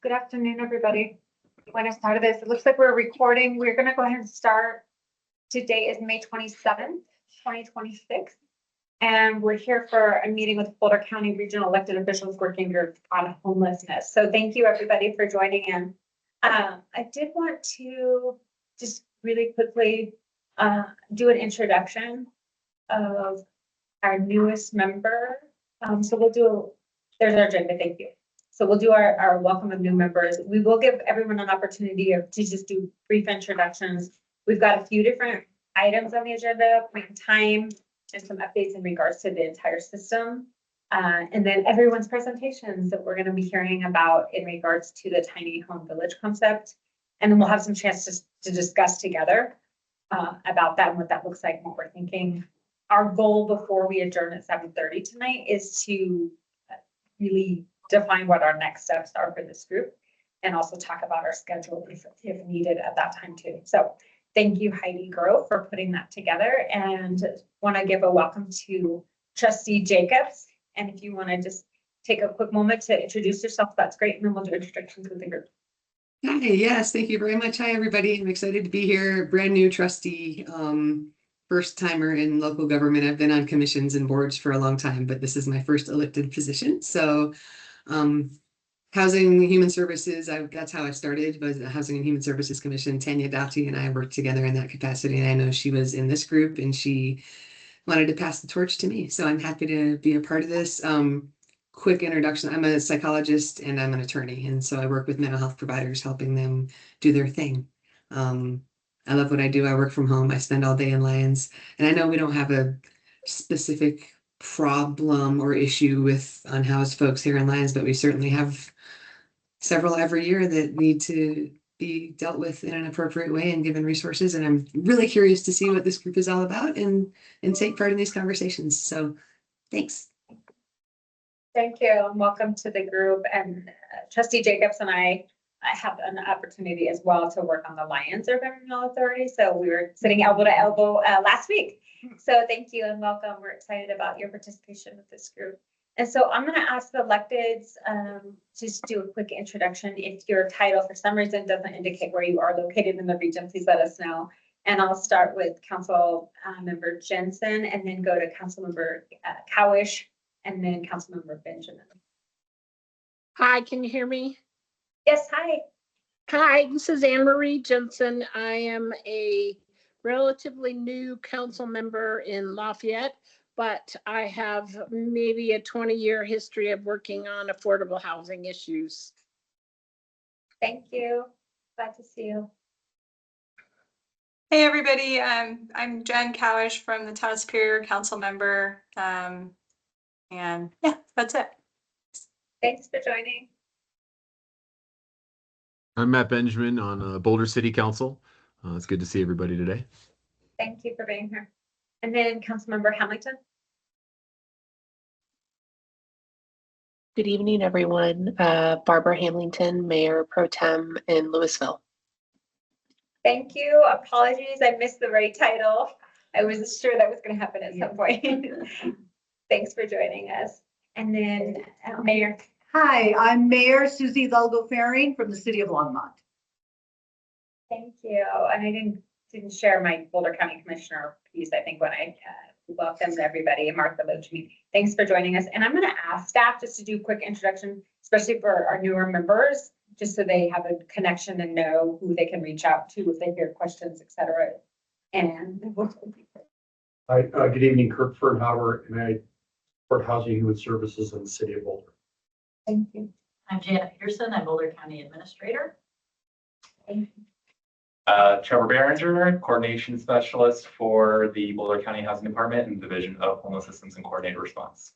Good afternoon, everybody. When I started this, it looks like we're recording. We're going to go ahead and start. Today is May 27th, 2026. And we're here for a meeting with Boulder County Regional Elected Officials Working Group on homelessness. So thank you, everybody, for joining in. I did want to just really quickly do an introduction of our newest member. So we'll do, there's our agenda, thank you. So we'll do our welcome of new members. We will give everyone an opportunity to just do brief introductions. We've got a few different items on the agenda, point in time, and some updates in regards to the entire system. And then everyone's presentations that we're going to be hearing about in regards to the tiny home village concept. And then we'll have some chance to discuss together about that and what that looks like and what we're thinking. Our goal before we adjourn at 7:30 tonight is to really define what our next steps are for this group and also talk about our schedule if needed at that time too. So thank you, Heidi Grove, for putting that together, and want to give a welcome to Trustee Jacobs. And if you want to just take a quick moment to introduce yourself, that's great. And then we'll do introductions with the group. Hi, yes, thank you very much. Hi, everybody. I'm excited to be here. Brand new trustee, first timer in local government. I've been on commissions and boards for a long time, but this is my first elected position. So Housing and Human Services, that's how I started, was the Housing and Human Services Commission. Tanya Doughty and I worked together in that capacity. And I know she was in this group and she wanted to pass the torch to me. So I'm happy to be a part of this. Quick introduction. I'm a psychologist and I'm an attorney. And so I work with mental health providers, helping them do their thing. I love what I do. I work from home. I spend all day in Lions. And I know we don't have a specific problem or issue with unhoused folks here in Lions, but we certainly have several every year that need to be dealt with in an appropriate way and given resources. And I'm really curious to see what this group is all about and take part in these conversations. So thanks. Thank you and welcome to the group. And Trustee Jacobs and I have an opportunity as well to work on the Lions Urban Renewal Authority. So we were sitting elbow to elbow last week. So thank you and welcome. We're excited about your participation with this group. And so I'm going to ask the electeds just do a quick introduction. If your title for some reason doesn't indicate where you are located in the region, please let us know. And I'll start with Council Member Jensen and then go to Council Member Cowish and then Council Member Benjamin. Hi, can you hear me? Yes, hi. Hi, this is Anne Marie Jensen. I am a relatively new council member in Lafayette, but I have maybe a 20-year history of working on affordable housing issues. Thank you. Glad to see you. Hey, everybody. I'm Jen Cowish from the Town of Superior, council member. And yeah, that's it. Thanks for joining. I'm Matt Benjamin on Boulder City Council. It's good to see everybody today. Thank you for being here. And then Councilmember Hamilton. Good evening, everyone. Barbara Hamilton, Mayor Pro Tem in Louisville. Thank you. Apologies, I missed the right title. I wasn't sure that was going to happen at some point. Thanks for joining us. And then Mayor. Hi, I'm Mayor Susie Lugo-Faring from the city of Longmont. Thank you. And I didn't share my Boulder County Commissioner piece, I think, when I welcomed everybody, Marta, Loachamin. Thanks for joining us. And I'm going to ask staff just to do a quick introduction, especially for our newer members, just so they have a connection and know who they can reach out to if they hear questions, et cetera. And Hi, good evening, Kirk Fernhauer, and I support Housing and Human Services in the city of Boulder. thank you. I'm Janet Pearson. I'm Boulder County Administrator. Thank you. Trevor Behringer, Coordination Specialist for the Boulder County Housing Department and Division of Homeless Systems and Coordinated Response.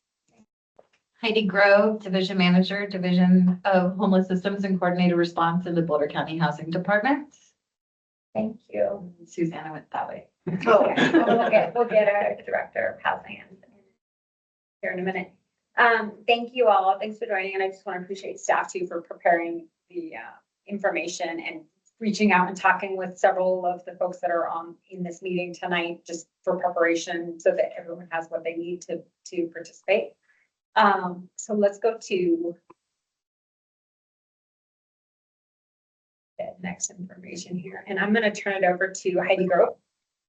Heidi Grove, Division Manager, Division of Homeless Systems and Coordinated Response in the Boulder County Housing Department. Thank you. Susanna went that way. Okay. We'll get our Director of Housing here in a minute. Thank you all. Thanks for joining. And I just want to appreciate staff too for preparing the information and reaching out and talking with several of the folks that are in this meeting tonight, just for preparation so that everyone has what they need to participate. So let's go to get next information here, and I'm gonna turn it over to Heidi Grove,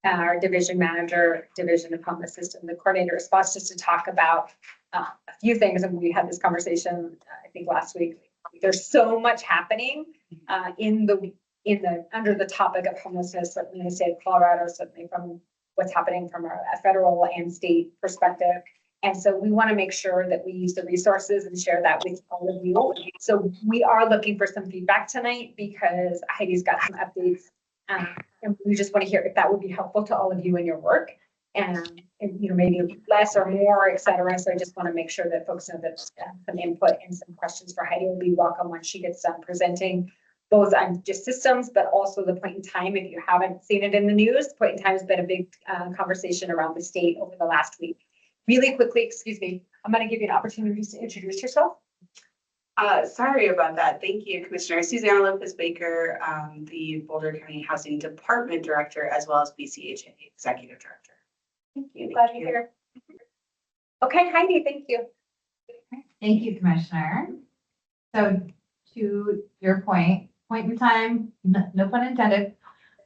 our division manager, Division of Homeless System, the coordinator response, just to talk about a few things. And we had this conversation, I think last week. There's so much happening under the topic of homelessness, certainly in the state of Colorado, certainly from what's happening from a federal and state perspective. And so we want to make sure that we use the resources and share that with all of you. So we are looking for some feedback tonight because Heidi's got some updates. And we just want to hear if that would be helpful to all of you in your work and maybe less or more, et cetera. So I just want to make sure that folks know that some input and some questions for Heidi will be welcome when she gets done presenting both on just systems, but also the point in time. If you haven't seen it in the news, point in time has been a big conversation around the state over the last week. Really quickly, excuse me, I'm going to give you an opportunity to introduce yourself. Sorry about that. Thank you, Commissioner. Susanna Lopez-Baker, the Boulder County Housing Department Director, as well as BCHA Executive Director. Thank you. Glad you're here. Okay, Heidi, thank you. Thank you, Commissioner. So to your point in time, no pun intended,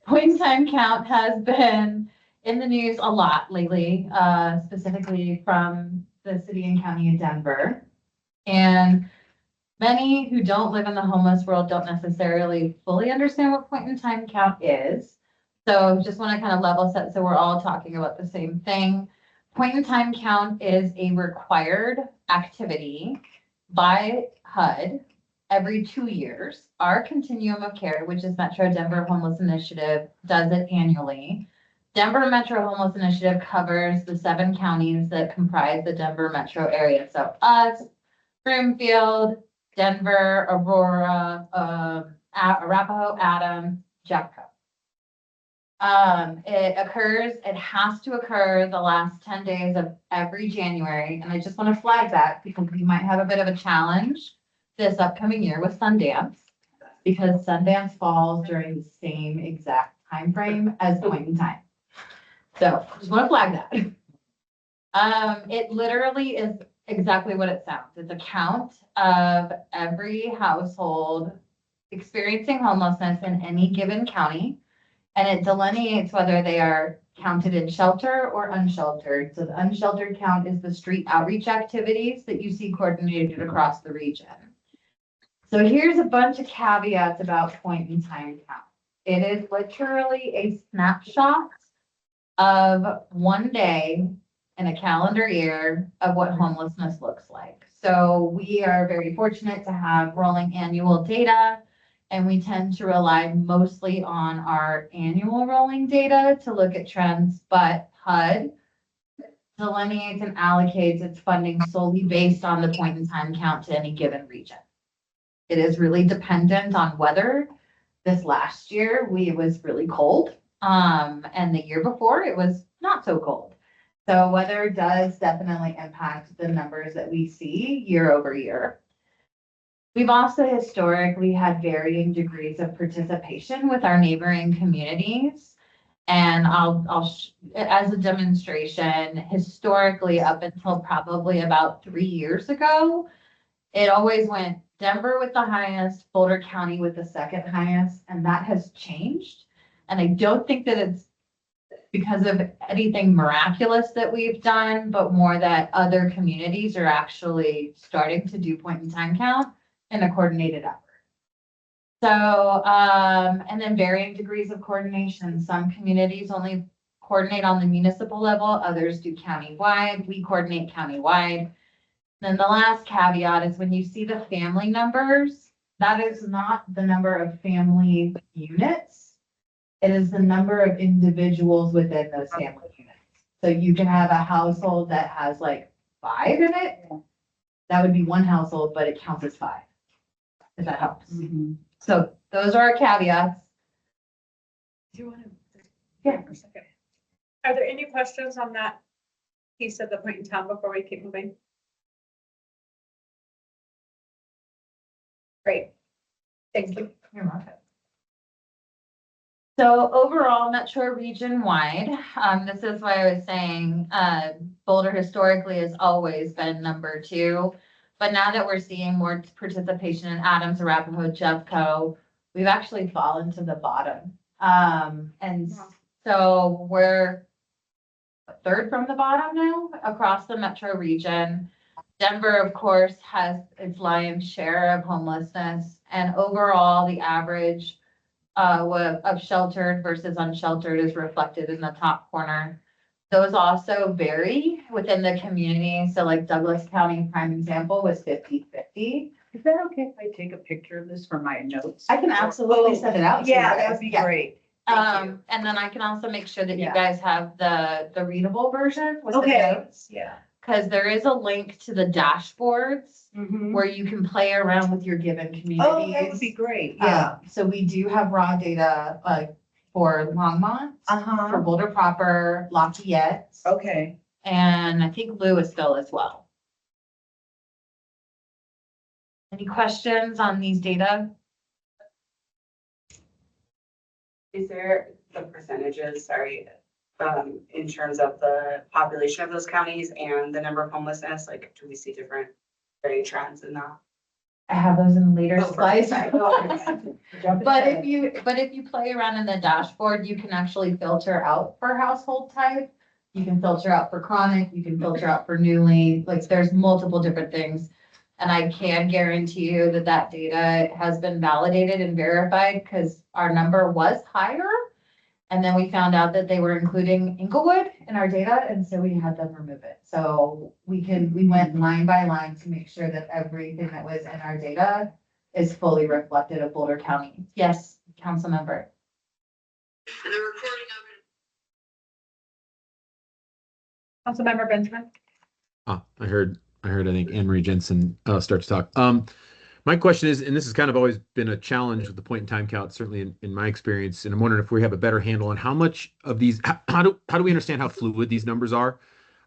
point in time count has been in the news a lot lately, specifically from the city and county of Denver. And many who don't live in the homeless world don't necessarily fully understand what point in time count is. So just want to kind of level set so we're all talking about the same thing. Point in time count is a required activity by HUD every 2 years. Our continuum of care, which is Metro Denver Homeless Initiative, does it annually. Denver Metro Homeless Initiative covers the 7 counties that comprise the Denver metro area. So us, Broomfield, Denver, Aurora, Arapahoe, Adams, Jeffco. It has to occur the last 10 days of every January. And I just want to flag that because we might have a bit of a challenge this upcoming year with Sundance, because Sundance falls during the same exact time frame as point in time. So just want to flag that. It literally is exactly what it sounds. It's a count of every household experiencing homelessness in any given county, and it delineates whether they are counted in shelter or unsheltered. So the unsheltered count is the street outreach activities that you see coordinated across the region. So here's a bunch of caveats about point in time count. It is literally a snapshot of one day in a calendar year of what homelessness looks like. So we are very fortunate to have rolling annual data, and we tend to rely mostly on our annual rolling data to look at trends, but HUD delineates and allocates its funding solely based on the point in time count to any given region. It is really dependent on weather. This last year, it was really cold, and the year before it was not so cold. So weather does definitely impact the numbers that we see year over year. We've also historically had varying degrees of participation with our neighboring communities. And as a demonstration, historically up until probably about 3 years ago, it always went Denver with the highest, Boulder County with the second highest, and that has changed. And I don't think that it's because of anything miraculous that we've done, but more that other communities are actually starting to do point in time count in a coordinated effort. So, and then varying degrees of coordination. Some communities only coordinate on the municipal level, others do countywide. We coordinate countywide. Then the last caveat is when you see the family numbers, that is not the number of family units. It is the number of individuals within those family units. So you can have a household that has like 5 in it. That would be one household, but it counts as 5, if that helps. Mm-hmm. So those are our caveats. Do you want to? Yeah. For a second. Are there any questions on that piece of the point in time before we keep moving? Great. Thank you. You're welcome. So overall, Metro region wide, this is why I was saying Boulder historically has always been number 2. But now that we're seeing more participation in Adams, Arapahoe, Jeffco, we've actually fallen to the bottom. And so we're third from the bottom now across the metro region. Denver, of course, has its lion's share of homelessness, and overall, the average of sheltered versus unsheltered is reflected in the top corner. Those also vary within the community. So like Douglas County, prime example, was 50-50. Is that okay if I take a picture of this for my notes? I can absolutely send it out. to you Yeah, guys. that'd be Yeah. great. Thank you. And then I can also make sure that you Yeah. guys have the readable version with the Okay. notes. Yeah. Because there is a link to the dashboards Mhm. where you can play around with your given communities. Oh, that would be great. Yeah. So we do have raw data, like for Longmont, for Uh-huh. Boulder proper, Lafayette, Okay. and I think Louisville as well. Any questions on these data? Is there the percentages, sorry, in terms of the population of those counties and the number of homelessness? Like, do we see different varying trends in that? I have those in later Oh, slides. perfect. But if you play around in the dashboard, you can actually filter out for household type. You can filter out for chronic, you can filter out for newly, like there's multiple different things. And I can guarantee you that that data has been validated and verified because our number was higher. And then we found out that they were including Inglewood in our data, and so we had them remove it. So we went line by line to make sure that everything that was in our data is fully reflected of Boulder County. Yes, council member. And the recording of Councilmember Benjamin? I heard, I think Anne Marie Jensen start to talk. My question is, and this has kind of always been a challenge with the point in time count, certainly in my experience, and I'm wondering if we have a better handle on how much of these, how do we understand how fluid these numbers are?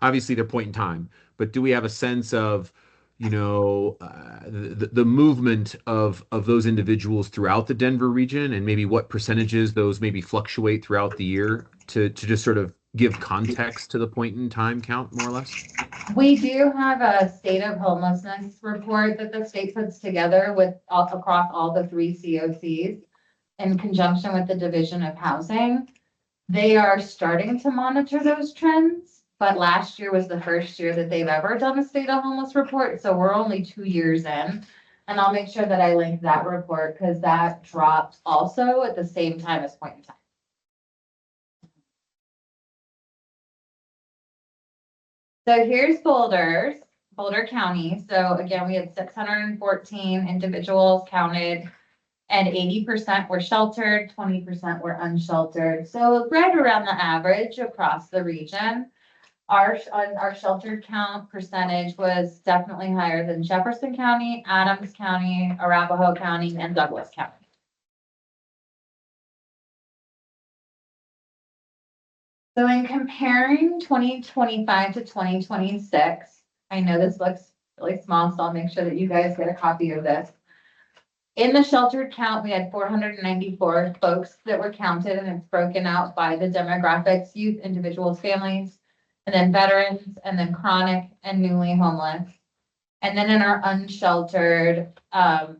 Obviously, they're point in time, but do we have a sense of, the movement of those individuals throughout the Denver region, and maybe what percentages those maybe fluctuate throughout the year to just sort of give context to the point in time count, more or less? We do have a state of homelessness report that the state puts together with across all the 3 COCs in conjunction with the Division of Housing. They are starting to monitor those trends, but last year was the first year that they've ever done a state of homeless report. So we're only 2 years in. And I'll make sure that I link that report because that dropped also at the same time as point in time. So here's Boulder County. So again, we had 614 individuals counted and 80% were sheltered, 20% were unsheltered. So right around the average across the region. Our sheltered count percentage was definitely higher than Jefferson County, Adams County, Arapahoe County, and Douglas County. So in comparing 2025 to 2026, I know this looks really small, so I'll make sure that you guys get a copy of this. In the sheltered count, we had 494 folks that were counted, and it's broken out by the demographics: youth, individuals, families, and then veterans, and then chronic and newly homeless. And then in our unsheltered,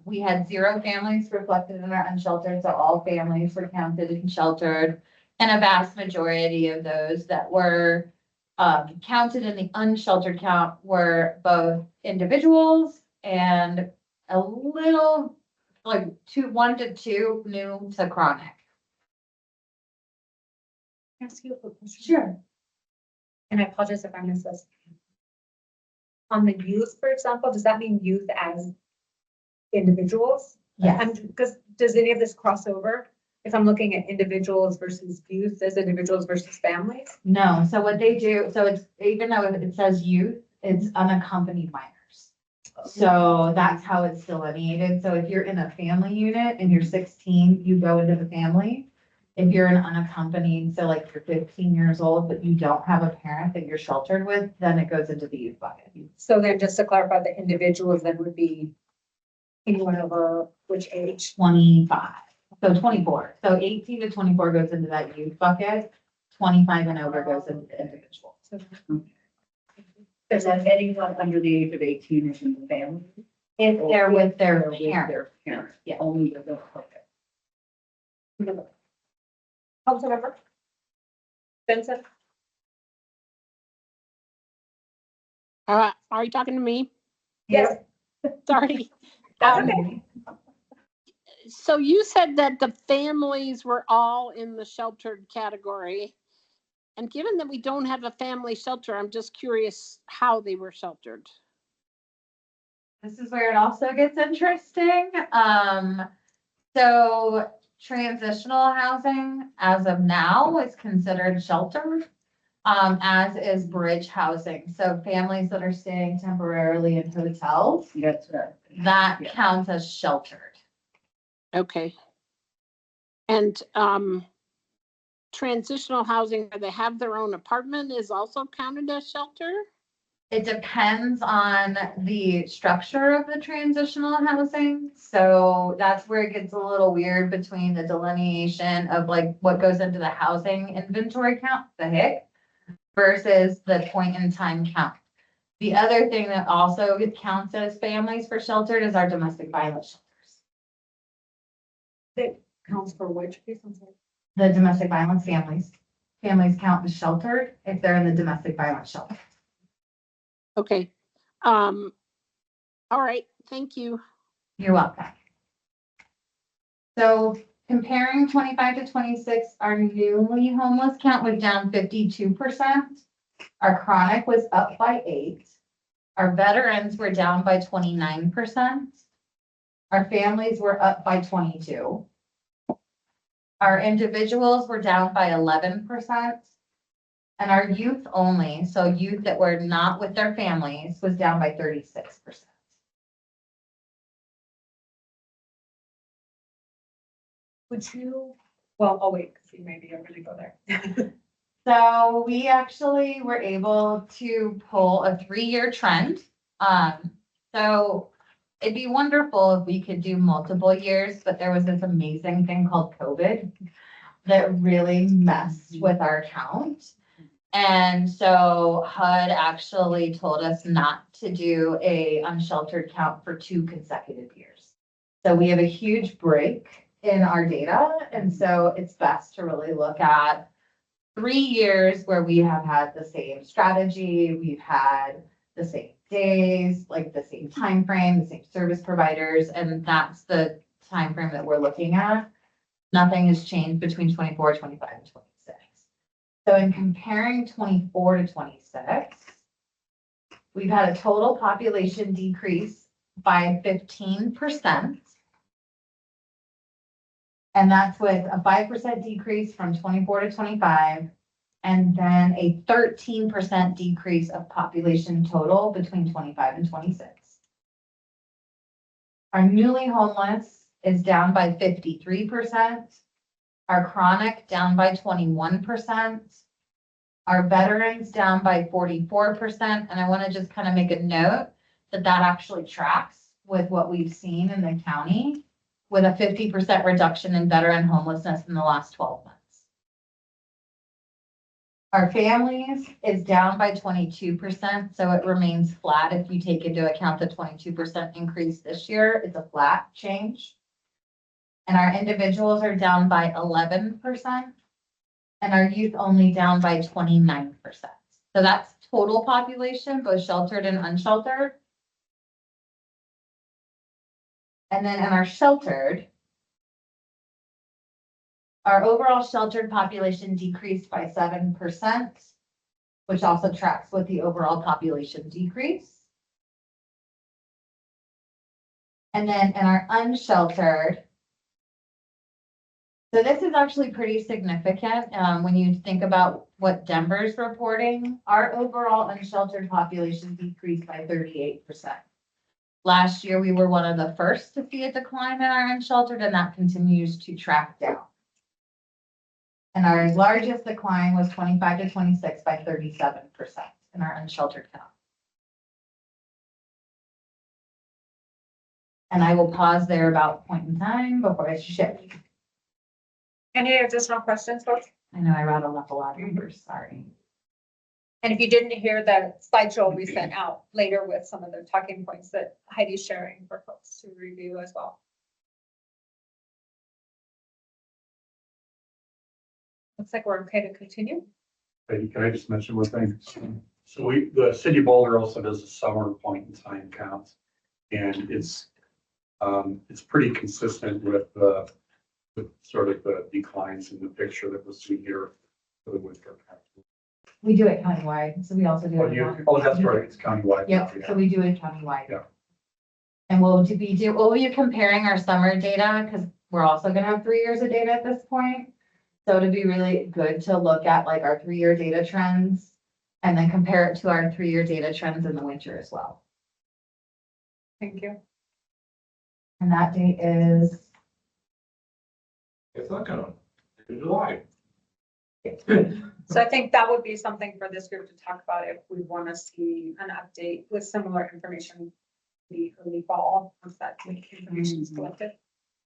we had 0 families reflected in our unsheltered, so all families were counted and sheltered. And a vast majority of those that were counted in the unsheltered count were both individuals and a little, like 1 to 2 new to chronic. Can I ask you a quick question? Sure. And I apologize if I missed this. On the youth, for example, does that mean youth as individuals? Yes. Because does any of this cross over? If I'm looking at individuals versus youth as individuals versus families? No, so what they do, so it's, even though it says youth, it's unaccompanied minors. So that's how it's delineated. So if you're in a family unit and you're 16, you go into the family. If you're an unaccompanied, so like you're 15 years old, but you don't have a parent that you're sheltered with, then it goes into the youth bucket. So then just to clarify, the individuals then would be anyone over which age? 25, so 24. So 18 to 24 goes into that youth bucket. 25 and over goes into the individual. Is that anyone under the age of 18 is in the family? If they're with their Or with parent. Their parent, Yeah. only with their, okay. Councilmember Vincent? Are you talking to me? Yes. Sorry. That's Um, okay. So you said that the families were all in the sheltered category. And given that we don't have a family shelter, I'm just curious how they were sheltered. This is where it also gets interesting. So transitional housing as of now is considered sheltered, as is bridge housing. So families that are staying temporarily in hotels, That's right. that Yeah. counts as sheltered. Okay. And transitional housing, where they have their own apartment, is also counted as shelter? It depends on the structure of the transitional housing. So that's where it gets a little weird between the delineation of like what goes into the housing inventory count, the HIC, versus the point in time count. The other thing that also counts as families for sheltered is our domestic violence shelters. Counts for which piece? I'm sorry. The domestic violence families. Families count as sheltered if they're in the domestic violence shelter. Okay. All right, thank you. You're welcome. So comparing 25 to 26, our newly homeless count was down 52%. Our chronic was up by 8. Our veterans were down by 29%. Our families were up by 22. Our individuals were down by 11%. And our youth only, so youth that were not with their families, was down by 36%. Would you, well, I'll wait, because you maybe I'm gonna go there. So we actually were able to pull a 3-year trend. So it'd be wonderful if we could do multiple years, but there was this amazing thing called COVID that really messed with our count. And so HUD actually told us not to do a unsheltered count for 2 consecutive years. So we have a huge break in our data. And so it's best to really look at 3 years where we have had the same strategy, we've had the same days, like the same time frame, the same service providers, and that's the time frame that we're looking at. Nothing has changed between 24, 25, and 26. So in comparing 24 to 26, we've had a total population decrease by 15%. And that's with a 5% decrease from 24 to 25, and then a 13% decrease of population total between 25 and 26. Our newly homeless is down by 53%. Our chronic down by 21%. Our veterans down by 44%. And I want to just kind of make a note that that actually tracks with what we've seen in the county, with a 50% reduction in veteran homelessness in the last 12 months. Our families is down by 22%, so it remains flat. If you take into account the 22% increase this year, it's a flat change. And our individuals are down by 11%, and our youth only down by 29%. So that's total population, both sheltered and unsheltered. And then in our sheltered, our overall sheltered population decreased by 7%, which also tracks with the overall population decrease. And then in our unsheltered, so this is actually pretty significant when you think about what Denver's reporting. Our overall unsheltered population decreased by 38%. Last year, we were one of the first to see a decline in our unsheltered, and that continues to track down. And our largest decline was 25 to 26 by 37% in our unsheltered count. And I will pause there about point in time before I shift. Any additional questions, folks? I know I rattled off a lot of numbers, sorry. And if you didn't hear the slideshow we sent out later with some of the talking points that Heidi's sharing for folks to review as well. Looks like we're okay to continue. Hey, can I just mention one thing? So the city of Boulder also does a summer point in time count. And it's pretty consistent with sort of the declines in the picture that was seen here for the winter. We do it countywide, so we also do it. That's right, it's countywide. Yep, so we do it countywide. Yeah. And we'll be comparing our summer data, because we're also gonna have 3 years of data at this point. So it'd be really good to look at like our 3-year data trends and then compare it to our 3-year data trends in the winter as well. Thank you. And that date is, It's not gonna, it's July. So I think that would be something for this group to talk about if we want to see an update with similar information the early fall, once that information is collected.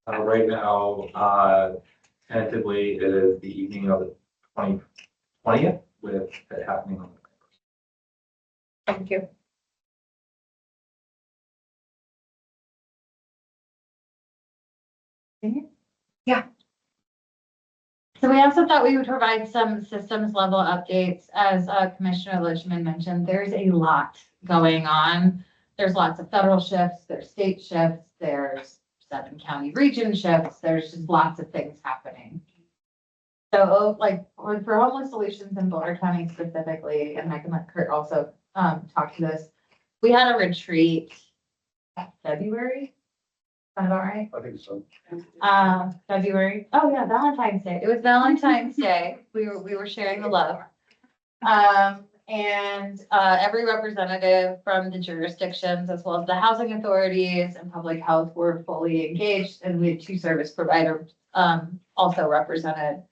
Right now, tentatively, it is the evening of the 20th with it happening on. Thank you. Yeah. so we also thought we would provide some systems level updates. As Commissioner Loachamin mentioned, there's a lot going on. There's lots of federal shifts, there's state shifts, there's 7 county region shifts, there's just lots of things happening. So like for homeless solutions in Boulder County specifically, and I can let Kurt also talk to this, we had a retreat in February. Sound about right? I think so. February. Oh yeah, Valentine's Day. It was Valentine's Day. We were sharing the love. And every representative from the jurisdictions, as well as the housing authorities and public health, were fully engaged, and we had 2 service providers also represented.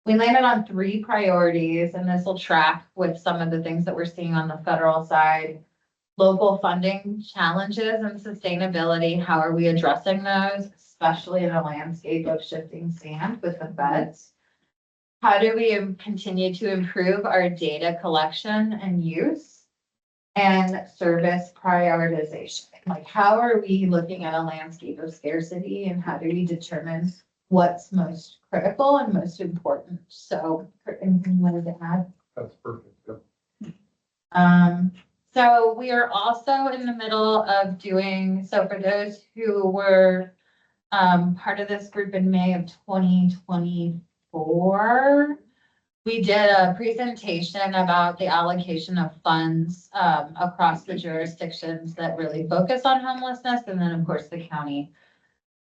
We landed on 3 priorities, and this will track with some of the things that we're seeing on the federal side. Local funding challenges and sustainability, how are we addressing those, especially in a landscape of shifting sand with the feds? How do we continue to improve our data collection and use? And service prioritization. Like, how are we looking at a landscape of scarcity, and how do we determine what's most critical and most important? So, anything you wanted to add? That's perfect. Yeah. So we are also in the middle of doing, so for those who were part of this group in May of 2024, we did a presentation about the allocation of funds across the jurisdictions that really focus on homelessness, and then of course the county.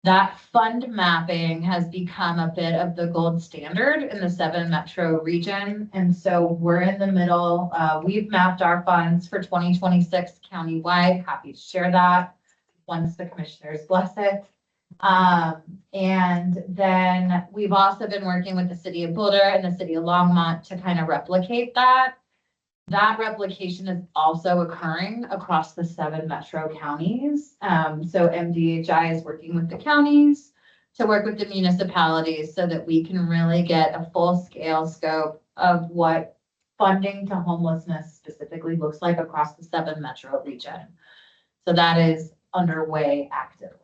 That fund mapping has become a bit of the gold standard in the 7 metro region. And so we're in the middle. We've mapped our funds for 2026 countywide. Happy to share that once the commissioners bless it. And then we've also been working with the city of Boulder and the city of Longmont to kind of replicate that. That replication is also occurring across the 7 metro counties. So MDHI is working with the counties to work with the municipalities so that we can really get a full scale scope of what funding to homelessness specifically looks like across the 7 metro region. So that is underway actively.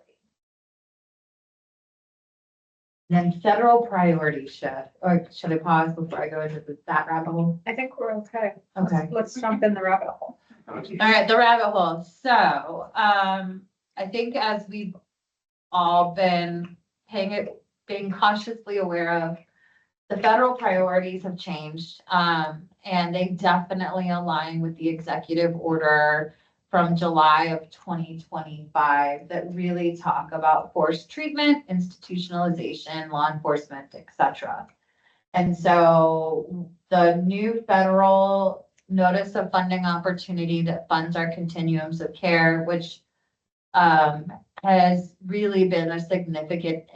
Then federal priority shift, or should I pause before I go into that rabbit hole? I think we're okay. Okay. Let's jump in the rabbit hole. All right, the rabbit hole. So, I think as we've all been being cautiously aware of, the federal priorities have changed, and they definitely align with the executive order from July of 2025 that really talk about forced treatment, institutionalization, law enforcement, etc. And so the new federal notice of funding opportunity that funds our continuums of care, which has really been a significant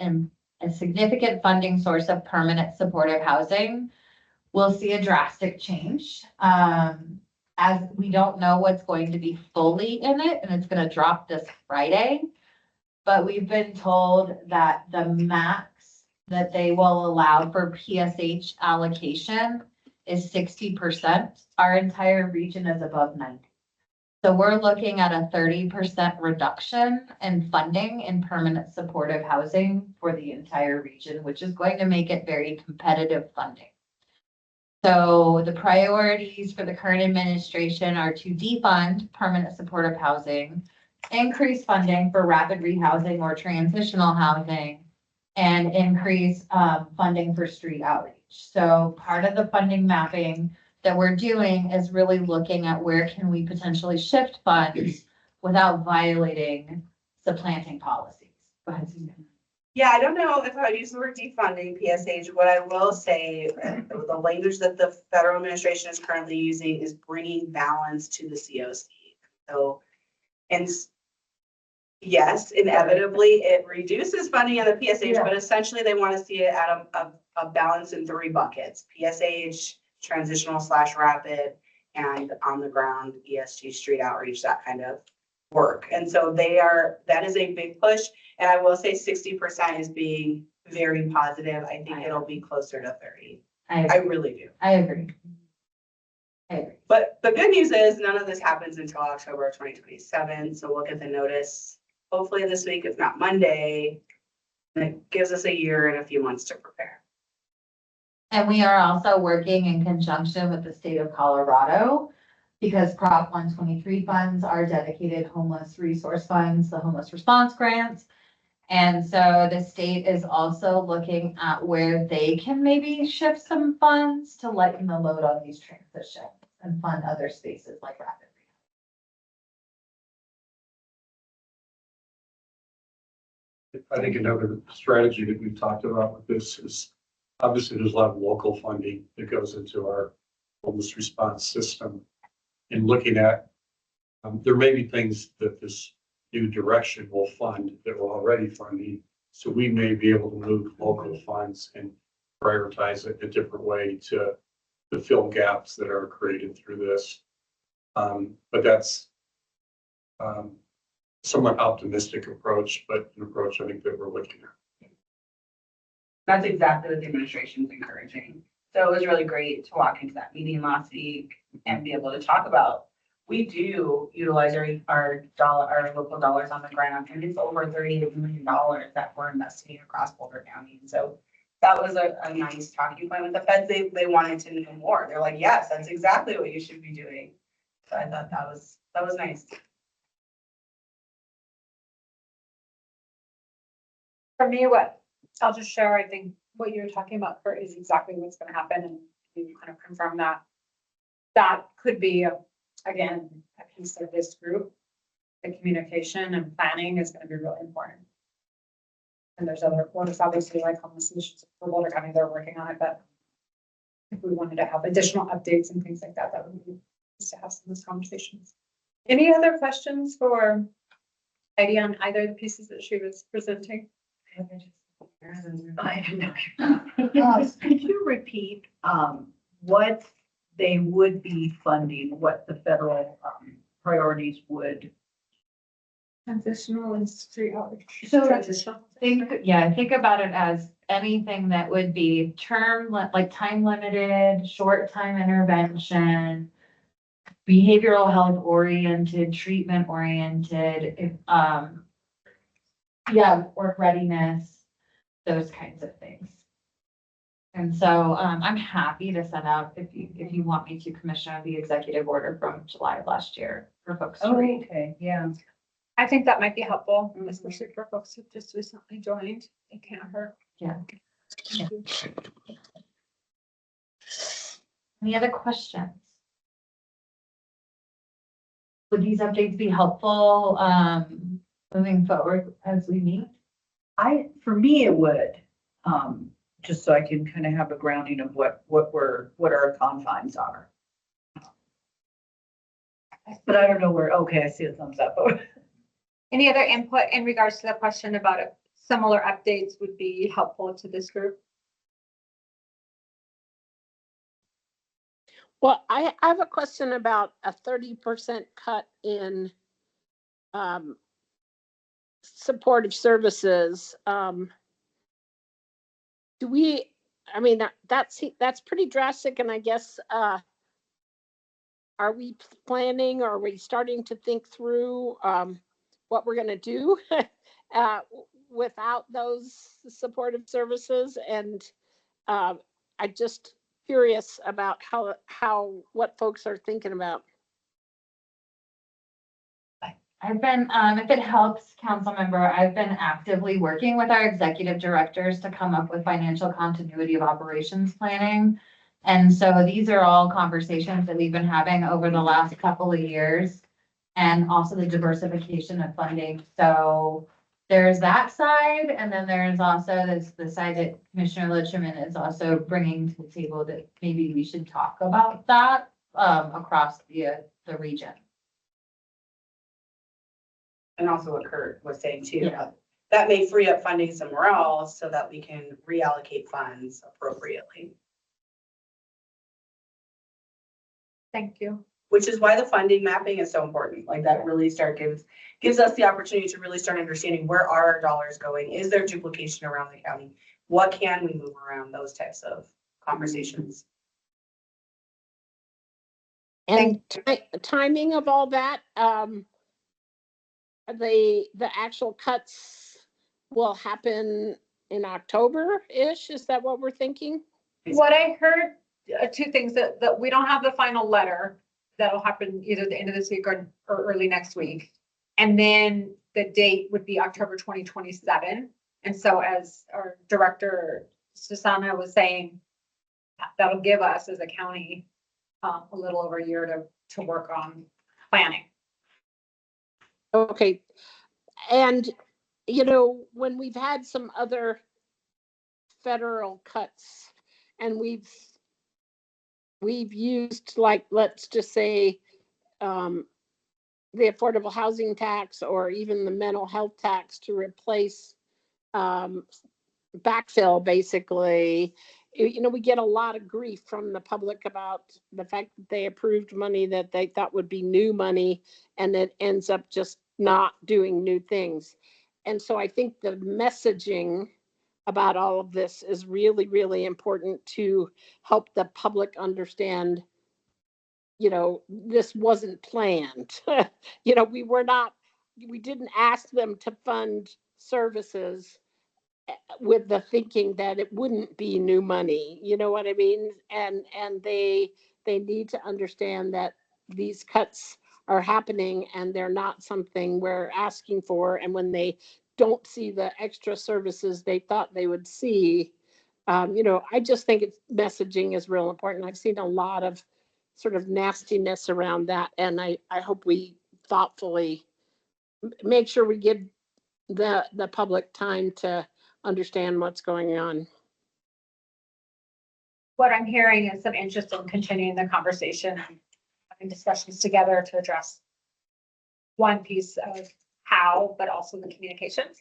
funding source of permanent supportive housing, we'll see a drastic change. As we don't know what's going to be fully in it, and it's going to drop this Friday. But we've been told that the max that they will allow for PSH allocation is 60%. Our entire region is above 90%. So we're looking at a 30% reduction in funding in permanent supportive housing for the entire region, which is going to make it very competitive funding. So the priorities for the current administration are to defund permanent supportive housing, increase funding for rapid rehousing or transitional housing, and increase funding for street outreach. So part of the funding mapping that we're doing is really looking at where can we potentially shift funds without violating supplanting policies. Go ahead, Susan. Yeah, I don't know if I would use the word defunding PSH. What I will say, the language that the federal administration is currently using is bringing balance to the COC. So, and yes, inevitably it reduces funding in the PSH, but essentially they want to see it at a balance in 3 buckets: PSH, transitional / rapid, and on the ground ESG street outreach, that kind of work. And so that is a big push. And I will say 60% is being very positive. I think it'll be closer to 30. I really do. I agree. But the good news is none of this happens until October of 2027. So we'll get the notice hopefully this week, if not Monday. And it gives us a year and a few months to prepare. And we are also working in conjunction with the state of Colorado, because Prop 123 funds are dedicated homeless resource funds, the homeless response grants. And so the state is also looking at where they can maybe shift some funds to lighten the load on these transitions and fund other spaces like rapid rehab. I think another strategy that we've talked about with this is obviously there's a lot of local funding that goes into our homeless response system. And looking at, there may be things that this new direction will fund that we're already funding. So we may be able to move local funds and prioritize it a different way to fill gaps that are created through this. But that's somewhat optimistic approach, but an approach I think that we're looking at. That's exactly what the administration is encouraging. So it was really great to walk into that meeting last week and be able to talk about, we do utilize our local dollars on the ground, and it's over $38 million that we're investing across Boulder County. And so that was a nice talking point with the feds. They wanted to know more. They're like, yes, that's exactly what you should be doing. So I thought that was nice. For me, what I'll just share, I think what you're talking about is exactly what's going to happen, and you kind of confirm that. That could be, again, a piece of this group. The communication and planning is going to be really important. And there's other ones, obviously, like homelessness for Boulder County, they're working on it, but if we wanted to have additional updates and things like that, that would be nice to have some of those conversations. Any other questions for Heidi on either of the pieces that she was presenting? I don't know. Could you repeat what they would be funding, what the federal priorities would? Transitional and street outreach. So Transitional. think about it as anything that would be like time limited, short time intervention, behavioral health oriented, treatment oriented, work readiness, those kinds of things. And so I'm happy to send out, if you want me to, Commissioner, the executive order from July of last year for folks to read. Okay, yeah. I think that might be helpful, especially for folks who just recently joined. It can't hurt. Yeah. Any other questions? Would these updates be helpful moving forward as we meet? For me, it would, just so I can kind of have a grounding of what our confines are. But I don't know where, okay, I see a thumbs up. Any other input in regards to the question about it? Similar updates would be helpful to this group. Well, I have a question about a 30% cut in supportive services. That's pretty drastic, and I guess, are we planning, or are we starting to think through what we're gonna do without those supportive services? And I just curious about what folks are thinking about. I've been, if it helps, council member, I've been actively working with our executive directors to come up with financial continuity of operations planning. And so these are all conversations that we've been having over the last couple of years, and also the diversification of funding. So there's that side, and then there's also the side that Commissioner Loachamin is also bringing to the table, that maybe we should talk about that across the region. And also what Kurt was saying too, Yeah. that may free up funding somewhere else so that we can reallocate funds appropriately. Thank you. Which is why the funding mapping is so important. Like that really gives us the opportunity to really start understanding where are our dollars going? Is there duplication around the county? What can we move around? Those types of conversations. And timing of all that, the actual cuts will happen in October-ish. Is that what we're thinking? What I heard, two things, that we don't have the final letter. That'll happen either the end of this week or early next week. And then the date would be October 2027. And so as our director, Susanna, was saying, that'll give us as a county a little over a year to work on planning. Okay. And, you know, when we've had some other federal cuts and we've used, like, let's just say, the affordable housing tax or even the mental health tax to replace backfill, basically, you know, we get a lot of grief from the public about the fact that they approved money that they thought would be new money, and it ends up just not doing new things. And so I think the messaging about all of this is really, really important to help the public understand, you know, this wasn't planned. You know, we didn't ask them to fund services with the thinking that it wouldn't be new money, you know what I mean? And they need to understand that these cuts are happening and they're not something we're asking for. And when they don't see the extra services they thought they would see, you know, I just think messaging is real important. I've seen a lot of sort of nastiness around that, and I hope we thoughtfully make sure we give the public time to understand what's going on. What I'm hearing is some interest in continuing the conversation, having discussions together to address one piece of how, but also the communications.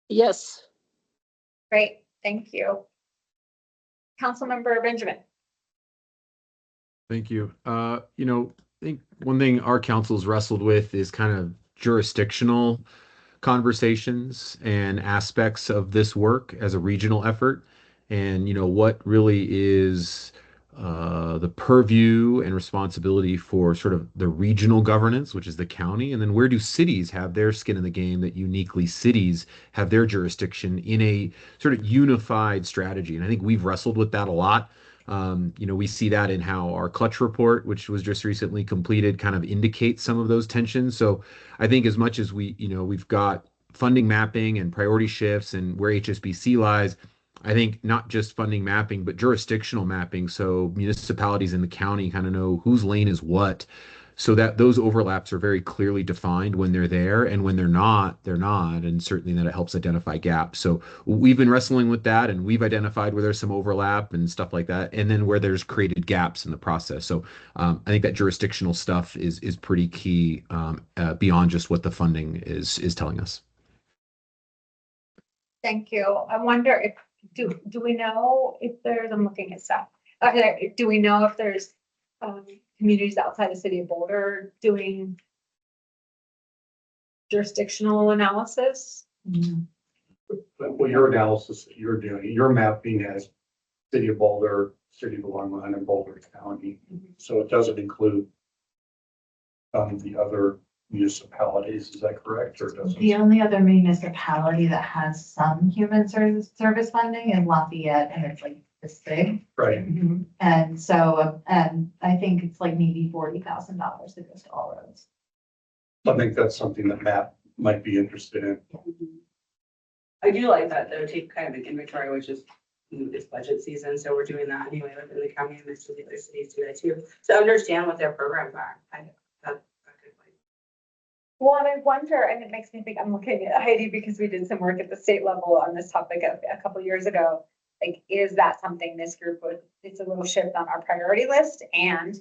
Yes. Great, thank you. Councilmember Benjamin. Thank you. You know, I think one thing our council's wrestled with is kind of jurisdictional conversations and aspects of this work as a regional effort. And, you know, what really is the purview and responsibility for sort of the regional governance, which is the county, and then where do cities have their skin in the game, that uniquely cities have their jurisdiction in a sort of unified strategy. And I think we've wrestled with that a lot. You know, we see that in how our clutch report, which was just recently completed, kind of indicates some of those tensions. So I think as much as we've got funding mapping and priority shifts and where HSBC lies, I think not just funding mapping, but jurisdictional mapping. So municipalities in the county kind of know whose lane is what, so that those overlaps are very clearly defined when they're there, and when they're not, they're not. And certainly that it helps identify gaps. So we've been wrestling with that, and we've identified where there's some overlap and stuff like that, and then where there's created gaps in the process. So I think that jurisdictional stuff is pretty key, beyond just what the funding is telling us. Thank you. I wonder if, do we know if there's, I'm looking at stuff. Do we know if there's communities outside the city of Boulder doing jurisdictional analysis? Well, your analysis that you're doing, your mapping has city of Boulder, city of Loachamin, and Boulder County. So it doesn't include the other municipalities, is that correct, or doesn't? The only other municipality that has some human service funding is Lafayette, and it's like this big. Right, And so, and I think it's like maybe $40,000 that goes to all roads. I think that's something that Matt might be interested in. I do like that though, take kind of an inventory, which is, it's budget season, so we're doing that anyway within the county, and most of the other cities do that too. So understand what their programs are. That's a good point. Well, and I wonder, and it makes me think, I'm looking at Heidi because we did some work at the state level on this topic a couple of years ago. Like, is that something this group would, it's a little shift on our priority list? And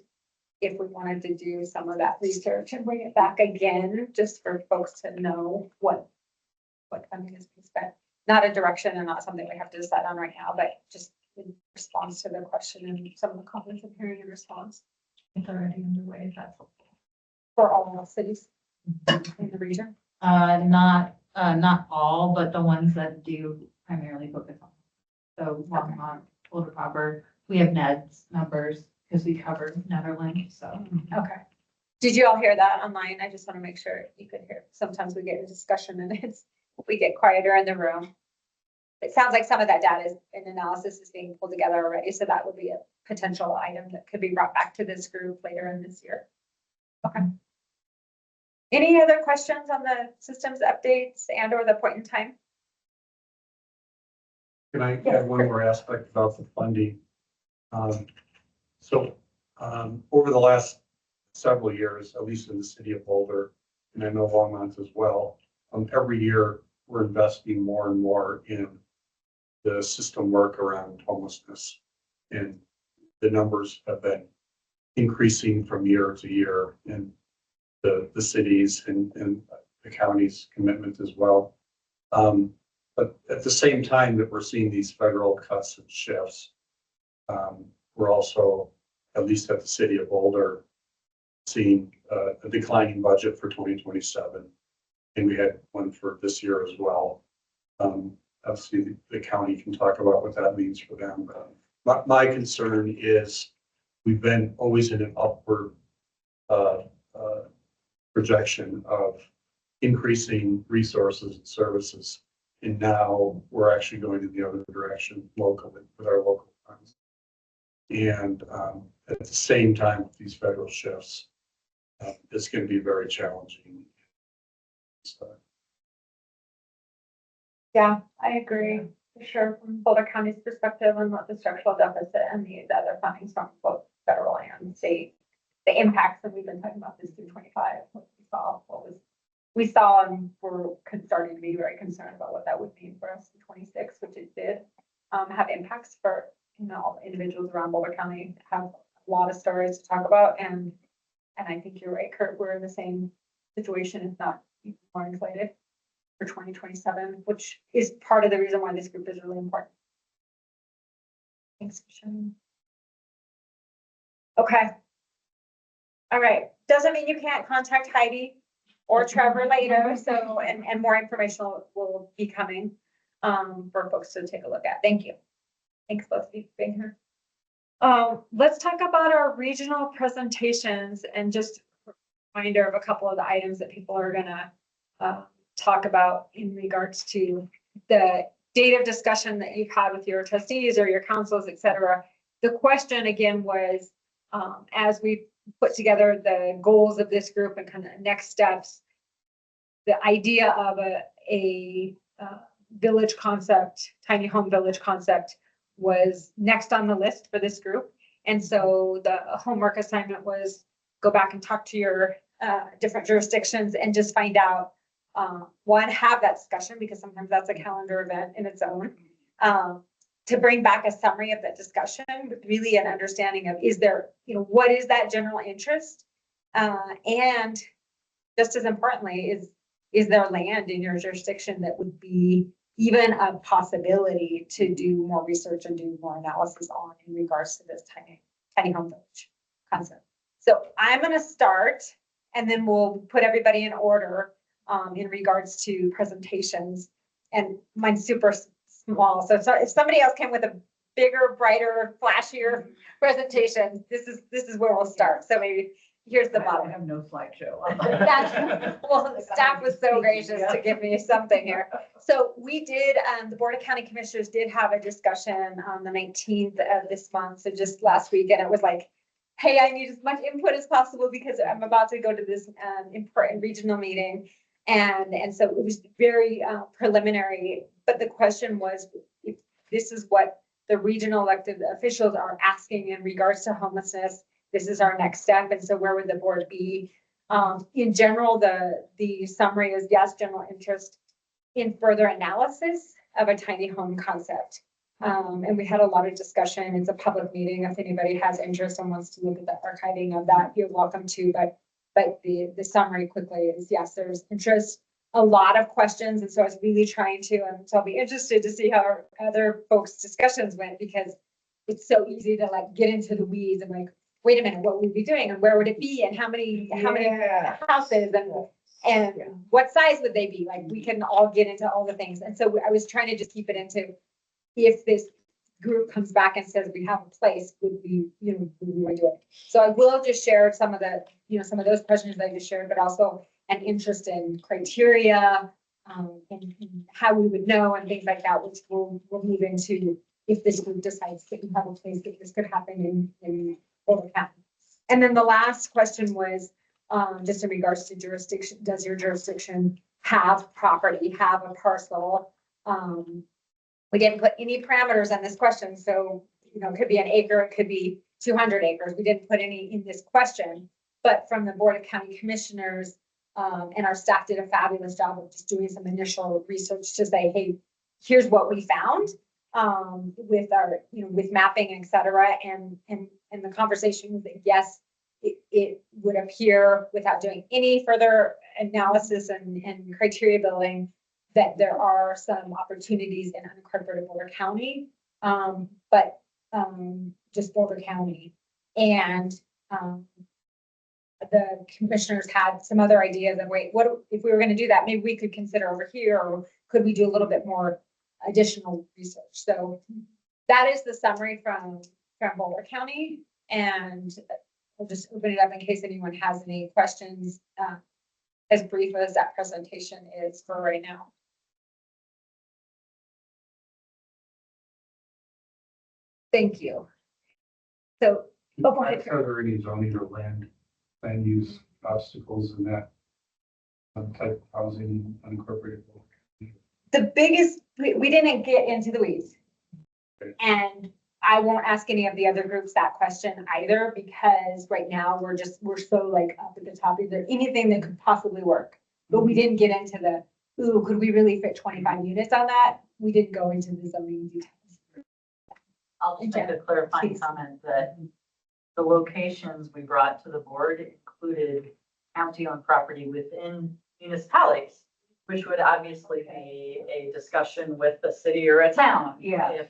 if we wanted to do some of that research and bring it back again, just for folks to know what funding is being spent. Not a direction and not something we have to decide on right now, but just in response to the question and some of the comments I'm hearing in response. It's already underway, if that's helpful. For all cities in the region. Not all, but the ones that do primarily focus on. So Longmont, Boulder proper, we have NED's numbers because we covered Netherlands, so. Okay. Did you all hear that online? I just want to make sure you could hear. Sometimes we get a discussion and we get quieter in the room. It sounds like some of that data is, and analysis is being pulled together already. So that would be a potential item that could be brought back to this group later in this year. Okay. Any other questions on the systems updates and or the point in time? Can I add one more aspect about the funding? Over the last several years, at least in the city of Boulder, and I know Longmont as well, every year we're investing more and more in the system work around homelessness. And the numbers have been increasing from year to year in the cities and the county's commitment as well. But at the same time that we're seeing these federal cuts and shifts, we're also, at least at the city of Boulder, seeing a declining budget for 2027. And we had one for this year as well. Obviously, the county can talk about what that means for them. But my concern is we've been always in an upward projection of increasing resources and services. And now we're actually going in the other direction locally with our local funds. And at the same time, with these federal shifts, it's going to be very challenging. So. Yeah, I agree for sure from Boulder County's perspective and what the structural deficit and the other fundings from both federal and state, the impacts that we've been talking about this through 25, what we saw and we're starting to be very concerned about what that would mean for us in 26, which it did have impacts for, all the individuals around Boulder County have a lot of stories to talk about. And I think you're right, Kurt, we're in the same situation, if not even more inflated for 2027, which is part of the reason why this group is really important. Thanks for sharing. Okay. All right. Doesn't mean you can't contact Heidi or Trevor later. So, and more information will be coming for folks to take a look at. Thank you. Thanks both of you for being here. Let's talk about our regional presentations and just a reminder of a couple of the items that people are gonna talk about in regards to the date of discussion that you've had with your trustees or your councils, et cetera. The question again was, as we put together the goals of this group and kind of next steps, the idea of a village concept, tiny home village concept was next on the list for this group. And so the homework assignment was go back and talk to your different jurisdictions and just find out, one, have that discussion, because sometimes that's a calendar event in its own, to bring back a summary of that discussion with really an understanding of, is there, what is that general interest? And just as importantly, is there land in your jurisdiction that would be even a possibility to do more research and do more analysis on in regards to this tiny home village concept. So I'm going to start and then we'll put everybody in order in regards to presentations, and mine's super small. So if somebody else came with a bigger, brighter, flashier presentation, this is where we'll start. So maybe here's the I bottom. have no slideshow. Well, the staff was so gracious to give me something here. So we did, the Board of County Commissioners did have a discussion on the 19th of this month, so just last week, and it was like, hey, I need as much input as possible because I'm about to go to this important regional meeting. And so it was very preliminary, but the question was, if this is what the regional elected officials are asking in regards to homelessness, this is our next step. And so where would the board be? In general, the summary is yes, general interest in further analysis of a tiny home concept. And we had a lot of discussion. It's a public meeting. If anybody has interest and wants to look at the archiving of that, you're welcome to. But the summary quickly is yes, there's interest, a lot of questions. And so I was really trying to, and so I'll be interested to see how other folks' discussions went, because it's so easy to like get into the weeds and like, wait a minute, what would we be doing and where would it be and how many houses and what size would they be? Like, we can all get into all the things. And so I was trying to just keep it into, if this group comes back and says we have a place, would we want to do it? So I will just share some of the, some of those questions that I just shared, but also an interest in criteria, and how we would know and things like that, which we'll move into if this group decides that we have a place that this could happen in Boulder County. And then the last question was, just in regards to jurisdiction, does your jurisdiction have property, have a parcel? We didn't put any parameters on this question. So, it could be an acre, it could be 200 acres. We didn't put any in this question, but from the Board of County Commissioners, and our staff did a fabulous job of just doing some initial research to say, hey, here's what we found, with our, with mapping, et cetera. And the conversation was that, yes, it would appear without doing any further analysis and criteria building that there are some opportunities in unincorporated Boulder County, but just Boulder County. And the commissioners had some other ideas of, wait, what if we were going to do that? Maybe we could consider over here, or could we do a little bit more additional research? So that is the summary from Boulder County, and I'll just open it up in case anyone has any questions, as brief as that presentation is for right now. Thank you. So, go ahead. Are there any zoning or land use obstacles in that type of housing unincorporated? The biggest, we didn't get into the weeds. Okay. And I won't ask any of the other groups that question either, because right now we're so like up at the top. Is there anything that could possibly work? But we didn't get into the, ooh, could we really fit 25 units on that? We didn't go into the zoning details. I'll just make a clarifying comment that the locations we brought to the board included county-owned property within municipalities, which would obviously be a discussion with the city or a town. Yeah.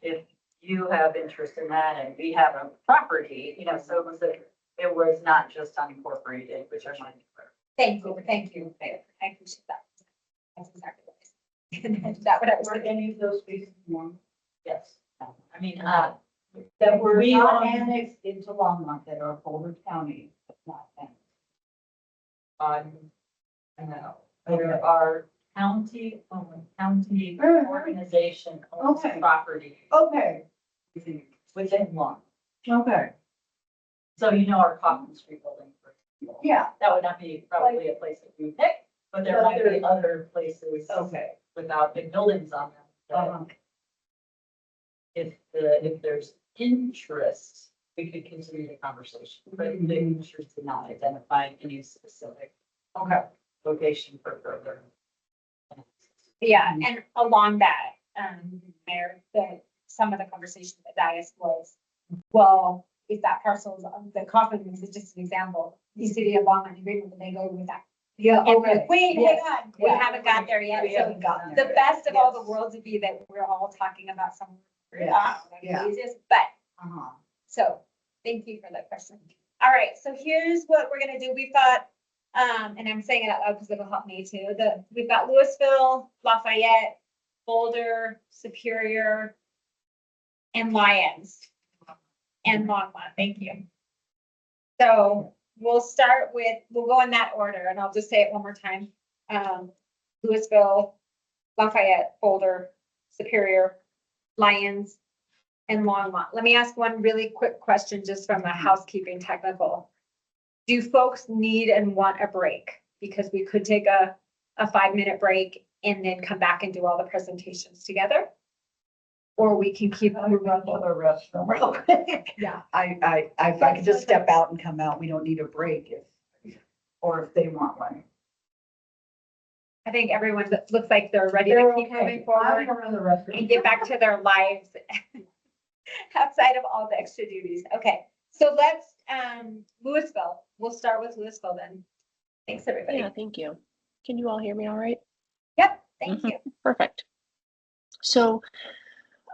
If you have interest in that and we have a property, so it was not just unincorporated, which I wanted to clarify. Thank you. I appreciate that. That's exactly what I said. That what I was Were any of those spaces one? Yes. I mean, That were we not own- annexed into Longmont, that are Boulder County, but not annexed. no, there are county Mhm. organization owns Okay. property Okay, within one. okay, So our Coffin Street building, for example. yeah, That would not be probably a place that we would pick, but there might be other places okay. without big buildings on them. that Uh-huh. If there's interest, we could continue the conversation, but the interest did not identify any specific Okay. location for further. Yeah, and along that, Mayor, some of the conversation that Dias was, well, if that parcel is on the Coffin is just an example, the city of Longmont agreement, when they go with that. Yeah, And okay. wait, hang Yes. on, we Yeah. haven't got there yet. We So haven't gotten there. the best of all the Yes. worlds would be that we're all talking about somewhere. Yeah. Yeah. But, Uh-huh. so, thank you for that question. All right, so here's what we're gonna do. We've got, and I'm saying it out loud because it'll help me too. We've got Louisville, Lafayette, Boulder, Superior, and Lyons, and Longmont. Thank you. So we'll start with, we'll go in that order, and I'll just say it one more time. Louisville, Lafayette, Boulder, Superior, Lyons, and Longmont. Let me ask one really quick question, just from a housekeeping technical. Do folks need and want a break? Because we could take a 5-minute break and then come back and do all the presentations together. Or we can keep I'm gonna run to the restroom real quick. Yeah. I could just step out and come out. We don't need a break if they want one. I think everyone looks like they're ready to keep moving forward run the restroom. and get back to their lives outside of all the extra duties. Okay, so let's, Louisville, we'll start with Louisville then. Thanks, everybody. Yeah, thank you. Can you all hear me all right? Yep, thank you. Perfect. So,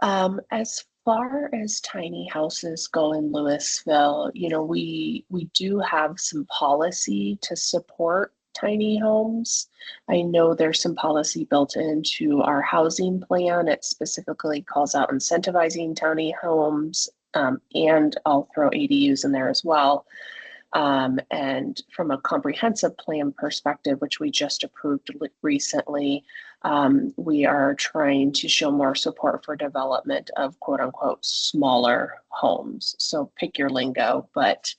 as far as tiny houses go in Louisville, you know, we do have some policy to support tiny homes. I know there's some policy built into our housing plan. It specifically calls out incentivizing tiny homes, and I'll throw ADUs in there as well. And from a comprehensive plan perspective, which we just approved recently, we are trying to show more support for development of quote unquote smaller homes. So pick your lingo, but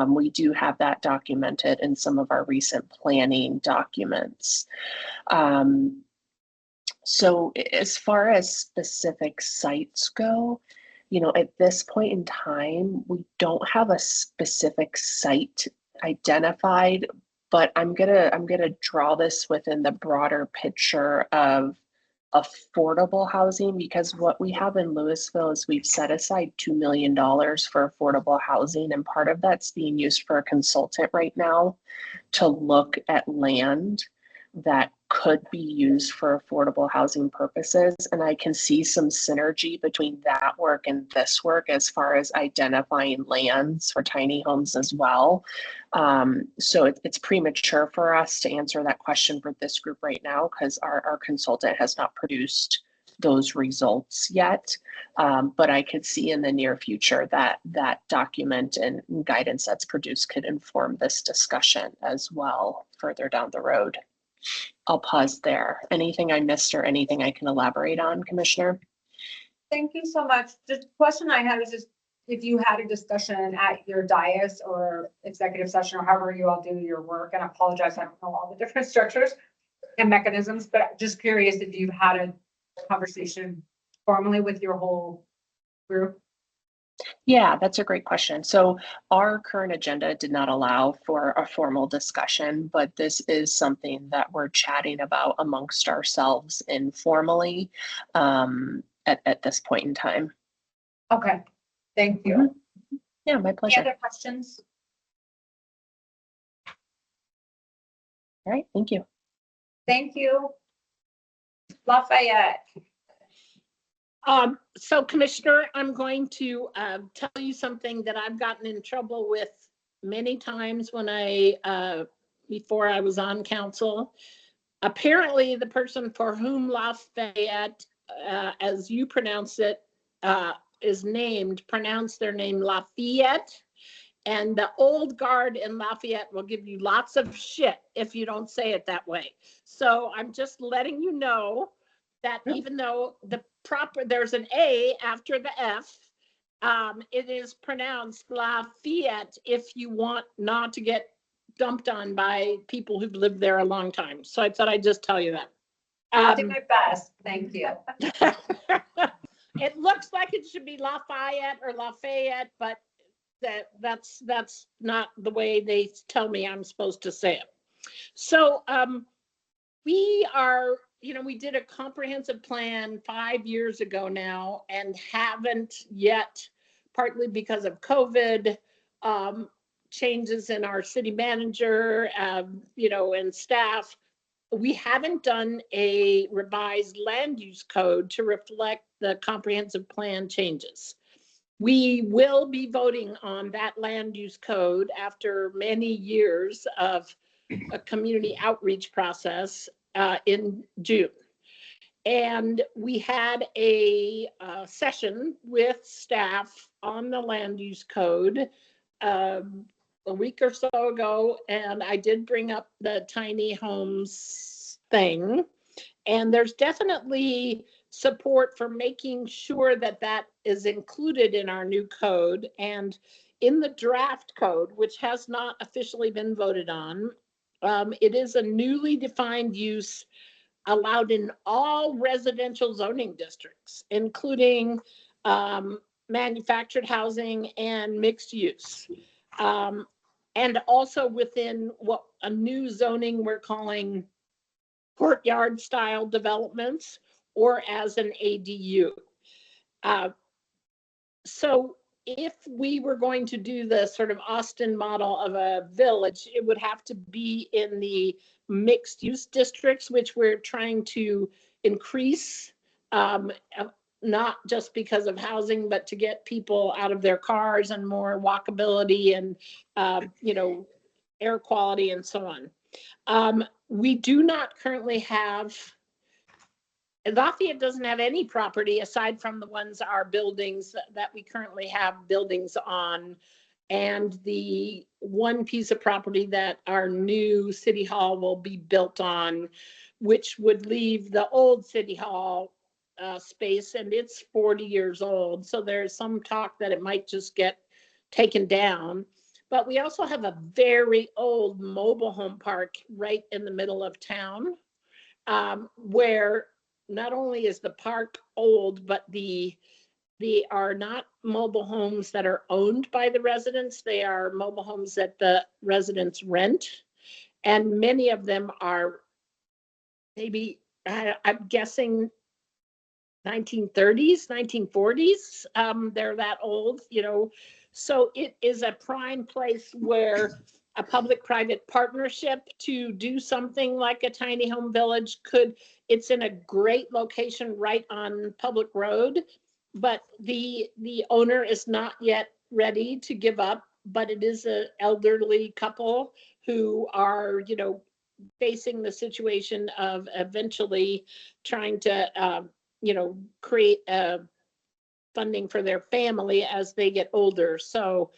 we do have that documented in some of our recent planning documents. So as far as specific sites go, you know, at this point in time, we don't have a specific site identified, but I'm gonna draw this within the broader picture of affordable housing, because what we have in Louisville is we've set aside $2 million for affordable housing, and part of that's being used for a consultant right now to look at land that could be used for affordable housing purposes. And I can see some synergy between that work and this work as far as identifying lands for tiny homes as well. So it's premature for us to answer that question for this group right now, because our consultant has not produced those results yet. But I could see in the near future that that document and guidance that's produced could inform this discussion as well further down the road. I'll pause there. Anything I missed or anything I can elaborate on, Commissioner? Thank you so much. Just the question I had is just if you had a discussion at your dais or executive session or however you all do your work, and I apologize, I don't know all the different structures and mechanisms, but just curious if you've had a conversation formally with your whole group. Yeah, that's a great question. So our current agenda did not allow for a formal discussion, but this is something that we're chatting about amongst ourselves informally at this point in time. Okay, thank you. Yeah, my pleasure. Any other questions? All right, thank you. Thank you. Lafayette. So Commissioner, I'm going to tell you something that I've gotten in trouble with many times when before I was on council. Apparently the person for whom Lafayette, as you pronounce it, is named, pronounce their name Lafayette. And the old guard in Lafayette will give you lots of shit if you don't say it that way. So I'm just letting you know that even though there's an A after the F, it is pronounced Lafayette if you want not to get dumped on by people who've lived there a long time. So I thought I'd just tell you that. I'll do my best. Thank you. It looks like it should be Lafayette or Lafayette, but that's not the way they tell me I'm supposed to say it. So we are, we did a comprehensive plan 5 years ago now and haven't yet, partly because of COVID, changes in our city manager, and staff. We haven't done a revised land use code to reflect the comprehensive plan changes. We will be voting on that land use code after many years of a community outreach process in June. And we had a session with staff on the land use code a week or so ago, and I did bring up the tiny homes thing. And there's definitely support for making sure that that is included in our new code. And in the draft code, which has not officially been voted on, it is a newly defined use allowed in all residential zoning districts, including manufactured housing and mixed use. And also within what a new zoning we're calling courtyard style developments or as an ADU. So if we were going to do the sort of Austin model of a village, it would have to be in the mixed use districts, which we're trying to increase, not just because of housing, but to get people out of their cars and more walkability and, air quality and so on. We do not currently have, Lafayette doesn't have any property aside from the ones, our buildings that we currently have buildings on. And the one piece of property that our new city hall will be built on, which would leave the old city hall space, and it's 40 years old. So there's some talk that it might just get taken down. But we also have a very old mobile home park right in the middle of town, where not only is the park old, but they are not mobile homes that are owned by the residents. They are mobile homes that the residents rent. And many of them are maybe, I'm guessing 1930s, 1940s. They're that old, So it is a prime place where a public-private partnership to do something like a tiny home village it's in a great location right on public road, but the owner is not yet ready to give up, but it is an elderly couple who are, facing the situation of eventually trying to, create funding for their family as they get older. So,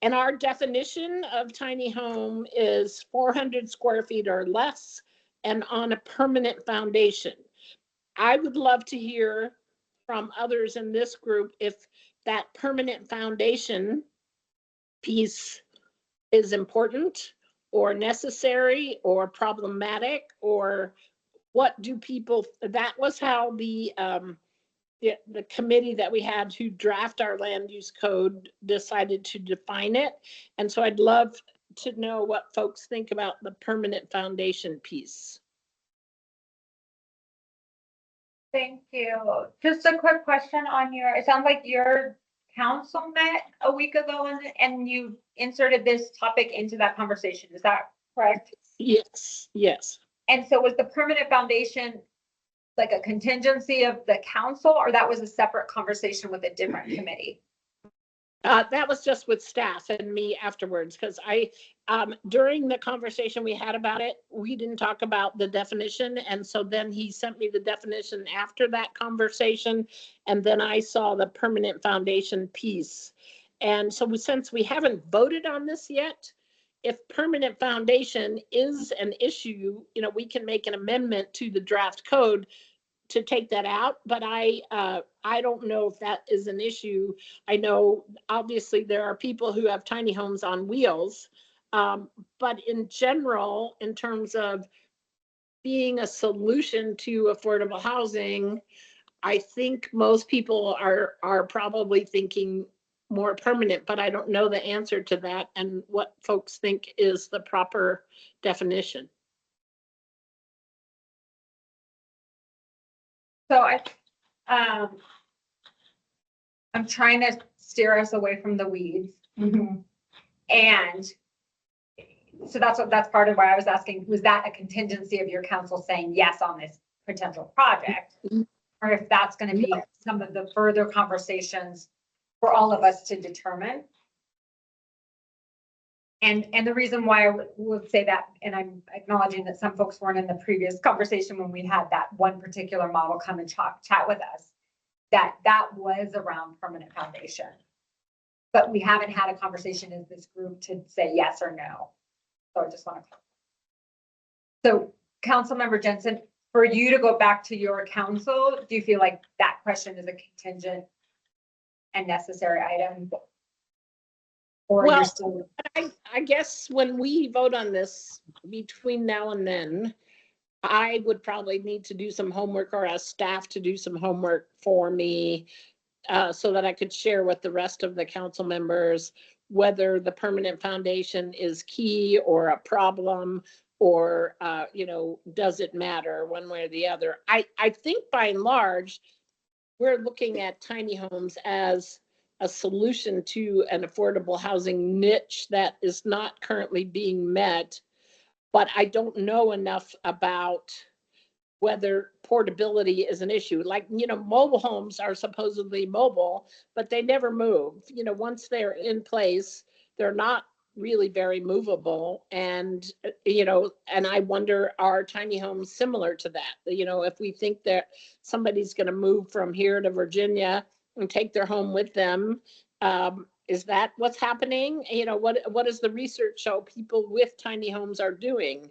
and our definition of tiny home is 400 square feet or less and on a permanent foundation. I would love to hear from others in this group if that permanent foundation piece is important or necessary or problematic, or what do people, that was how the committee that we had to draft our land use code decided to define it. And so I'd love to know what folks think about the permanent foundation piece. Thank you. Just a quick question on it sounds like your council met a week ago and you inserted this topic into that conversation. Is that correct? Yes, yes. And so was the permanent foundation like a contingency of the council, or that was a separate conversation with a different committee? That was just with staff and me afterwards, because during the conversation we had about it, we didn't talk about the definition. And so then he sent me the definition after that conversation. And then I saw the permanent foundation piece. And so since we haven't voted on this yet, if permanent foundation is an issue, we can make an amendment to the draft code to take that out, but I don't know if that is an issue. I know obviously there are people who have tiny homes on wheels, but in general, in terms of being a solution to affordable housing, I think most people are probably thinking more permanent, but I don't know the answer to that and what folks think is the proper definition. So I'm trying to steer us away from the weeds. Mm-hmm. And so that's part of why I was asking, was that a contingency of your council saying yes on this potential project? Or if that's going to be some of the further conversations for all of us to determine. And the reason why I would say that, and I'm acknowledging that some folks weren't in the previous conversation when we had that one particular model come and chat with us, that was around permanent foundation. but we haven't had a conversation as this group to say yes or no. So I just want to. So Councilmember Jensen, for you to go back to your council, do you feel like that question is a contingent and necessary item? Or you're Well, still, I guess when we vote on this between now and then, I would probably need to do some homework or ask staff to do some homework for me so that I could share with the rest of the council members whether the permanent foundation is key or a problem, or, does it matter one way or the other? I think by and large, we're looking at tiny homes as a solution to an affordable housing niche that is not currently being met. But I don't know enough about whether portability is an issue. Like, mobile homes are supposedly mobile, but they never move. Once they're in place, they're not really very movable. And, and I wonder, are tiny homes similar to that? If we think that somebody's going to move from here to Virginia and take their home with them, is that what's happening? What does the research show people with tiny homes are doing?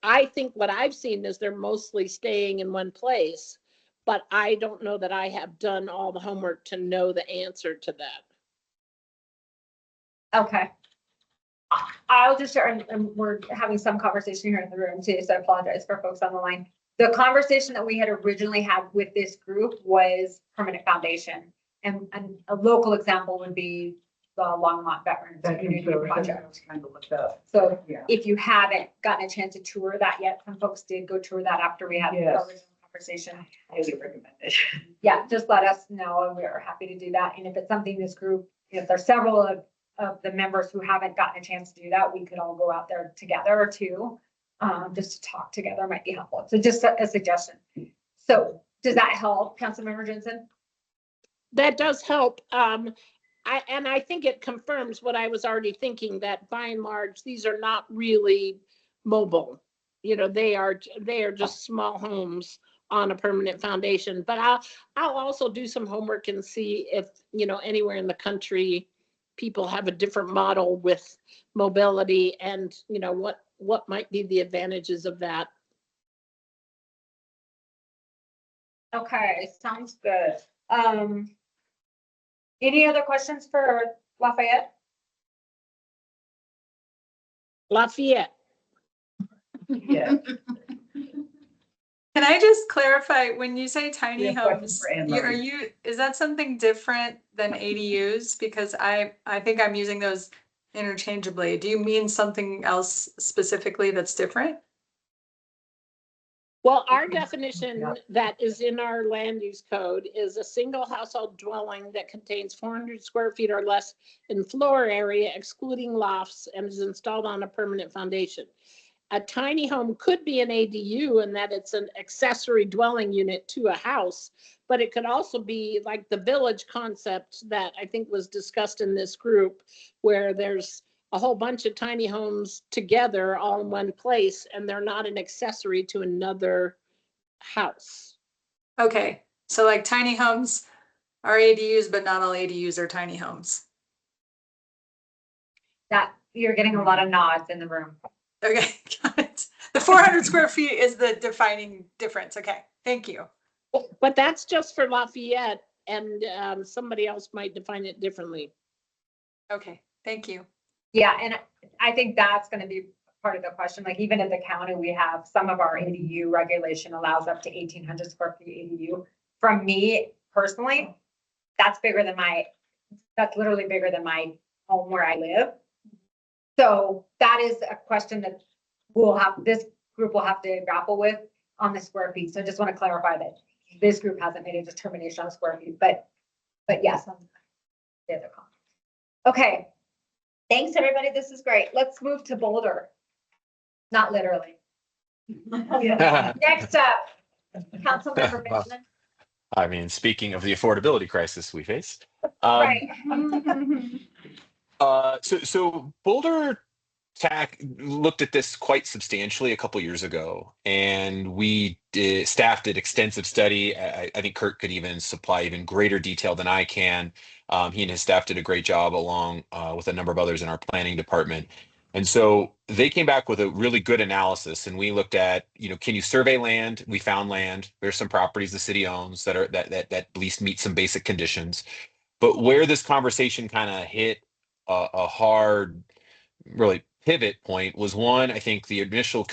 I think what I've seen is they're mostly staying in one place, but I don't know that I have done all the homework to know the answer to that. okay. I'll just share, and we're having some conversation here in the room too, so I apologize for folks on the line. The conversation that we had originally had with this group was permanent foundation. And a local example would be the Longmont Veterans Community Project. Kind of looked up. So Yeah. if you haven't gotten a chance to tour that yet, some folks did go tour that after we had the Yes. original conversation. Highly recommend it. Yeah, just let us know and we're happy to do that. And if it's something this group, if there's several of the members who haven't gotten a chance to do that, we could all go out there together or two, just to talk together might be helpful. So just a suggestion. So does that help, Councilmember Jensen? That does help. I think it confirms what I was already thinking, that by and large, these are not really mobile. They are just small homes on a permanent foundation. But I'll also do some homework and see if, anywhere in the country, people have a different model with mobility and, what might be the advantages of that. Okay, sounds good. Any other questions for Lafayette? Lafayette. Yeah. Can I just clarify, when you say tiny Yeah, question homes, for Anne Marie. is that something different than ADUs? Because I think I'm using those interchangeably. Do you mean something else specifically that's different? Well, our definition that is in our land use code is a single household dwelling that contains 400 square feet or less in floor area, excluding lofts, and is installed on a permanent foundation. A tiny home could be an ADU in that it's an accessory dwelling unit to a house, but it could also be like the village concept that I think was discussed in this group, where there's a whole bunch of tiny homes together all in one place, and they're not an accessory to another house. Okay, so like tiny homes are ADUs, but not all ADUs are tiny homes. That you're getting a lot of nods in the room. Okay, got it. The 400 square feet is the defining difference. Okay, thank you. But that's just for Lafayette, and somebody else might define it differently. Okay, thank you. Yeah, and I think that's gonna be part of the question. Like even in the county, we have some of our ADU regulation allows up to 1,800 square feet ADU. From me personally, that's literally bigger than my home where I live. So that is a question that this group will have to grapple with on the square feet. So I just want to clarify that this group hasn't made a determination on square feet, but yes, on the other comment. Okay. Thanks, everybody. This is great. Let's move to Boulder. Not literally. Next up, Councilmember Benjamin. I mean, speaking of the affordability crisis we face. Right. So Boulder TAC looked at this quite substantially a couple years ago, and we staff did extensive study. I think Kurt could even supply even greater detail than I can. He and his staff did a great job along with a number of others in our planning department. And so they came back with a really good analysis, and we looked at, can you survey land? We found land. There's some properties the city owns that are that at least meet some basic conditions. But where this conversation kind of hit a hard, really pivot point was one, I think the initial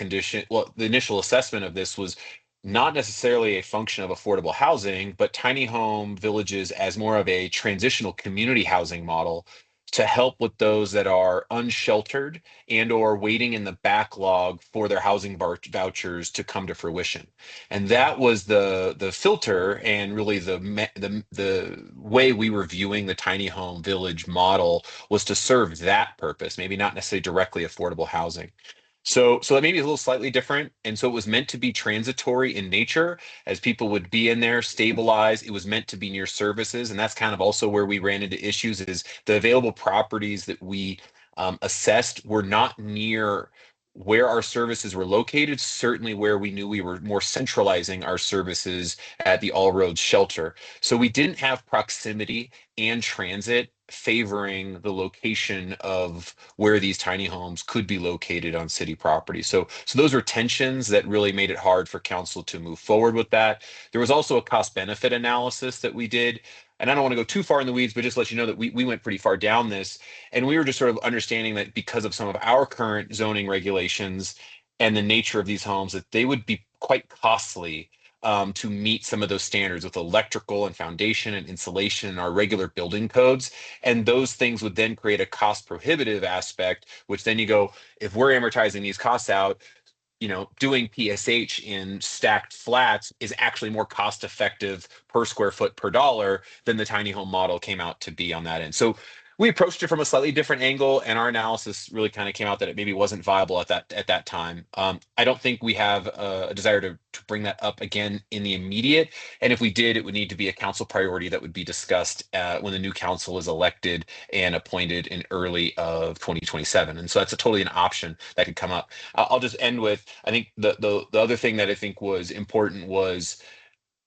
assessment of this was not necessarily a function of affordable housing, but tiny home villages as more of a transitional community housing model to help with those that are unsheltered and or waiting in the backlog for their housing vouchers to come to fruition. And that was the filter and really the way we were viewing the tiny home village model was to serve that purpose, maybe not necessarily directly affordable housing. So that maybe is a little slightly different. And so it was meant to be transitory in nature as people would be in there, stabilize. It was meant to be near services. And that's kind of also where we ran into issues is the available properties that we assessed were not near where our services were located, certainly where we knew we were more centralizing our services at the All Roads shelter. So we didn't have proximity and transit favoring the location of where these tiny homes could be located on city property. So those were tensions that really made it hard for council to move forward with that. There was also a cost benefit analysis that we did. And I don't want to go too far in the weeds, but just let you know that we went pretty far down this. And we were just sort of understanding that because of some of our current zoning regulations and the nature of these homes, that they would be quite costly to meet some of those standards with electrical and foundation and insulation and our regular building codes. And those things would then create a cost prohibitive aspect, which then you go, if we're amortizing these costs out, doing PSH in stacked flats is actually more cost effective per square foot per dollar than the tiny home model came out to be on that end. So we approached it from a slightly different angle, and our analysis really kind of came out that it maybe wasn't viable at that time. I don't think we have a desire to bring that up again in the immediate. And if we did, it would need to be a council priority that would be discussed when the new council is elected and appointed in early of 2027. And so that's totally an option that could come up. I'll just end with, I think the other thing that I think was important was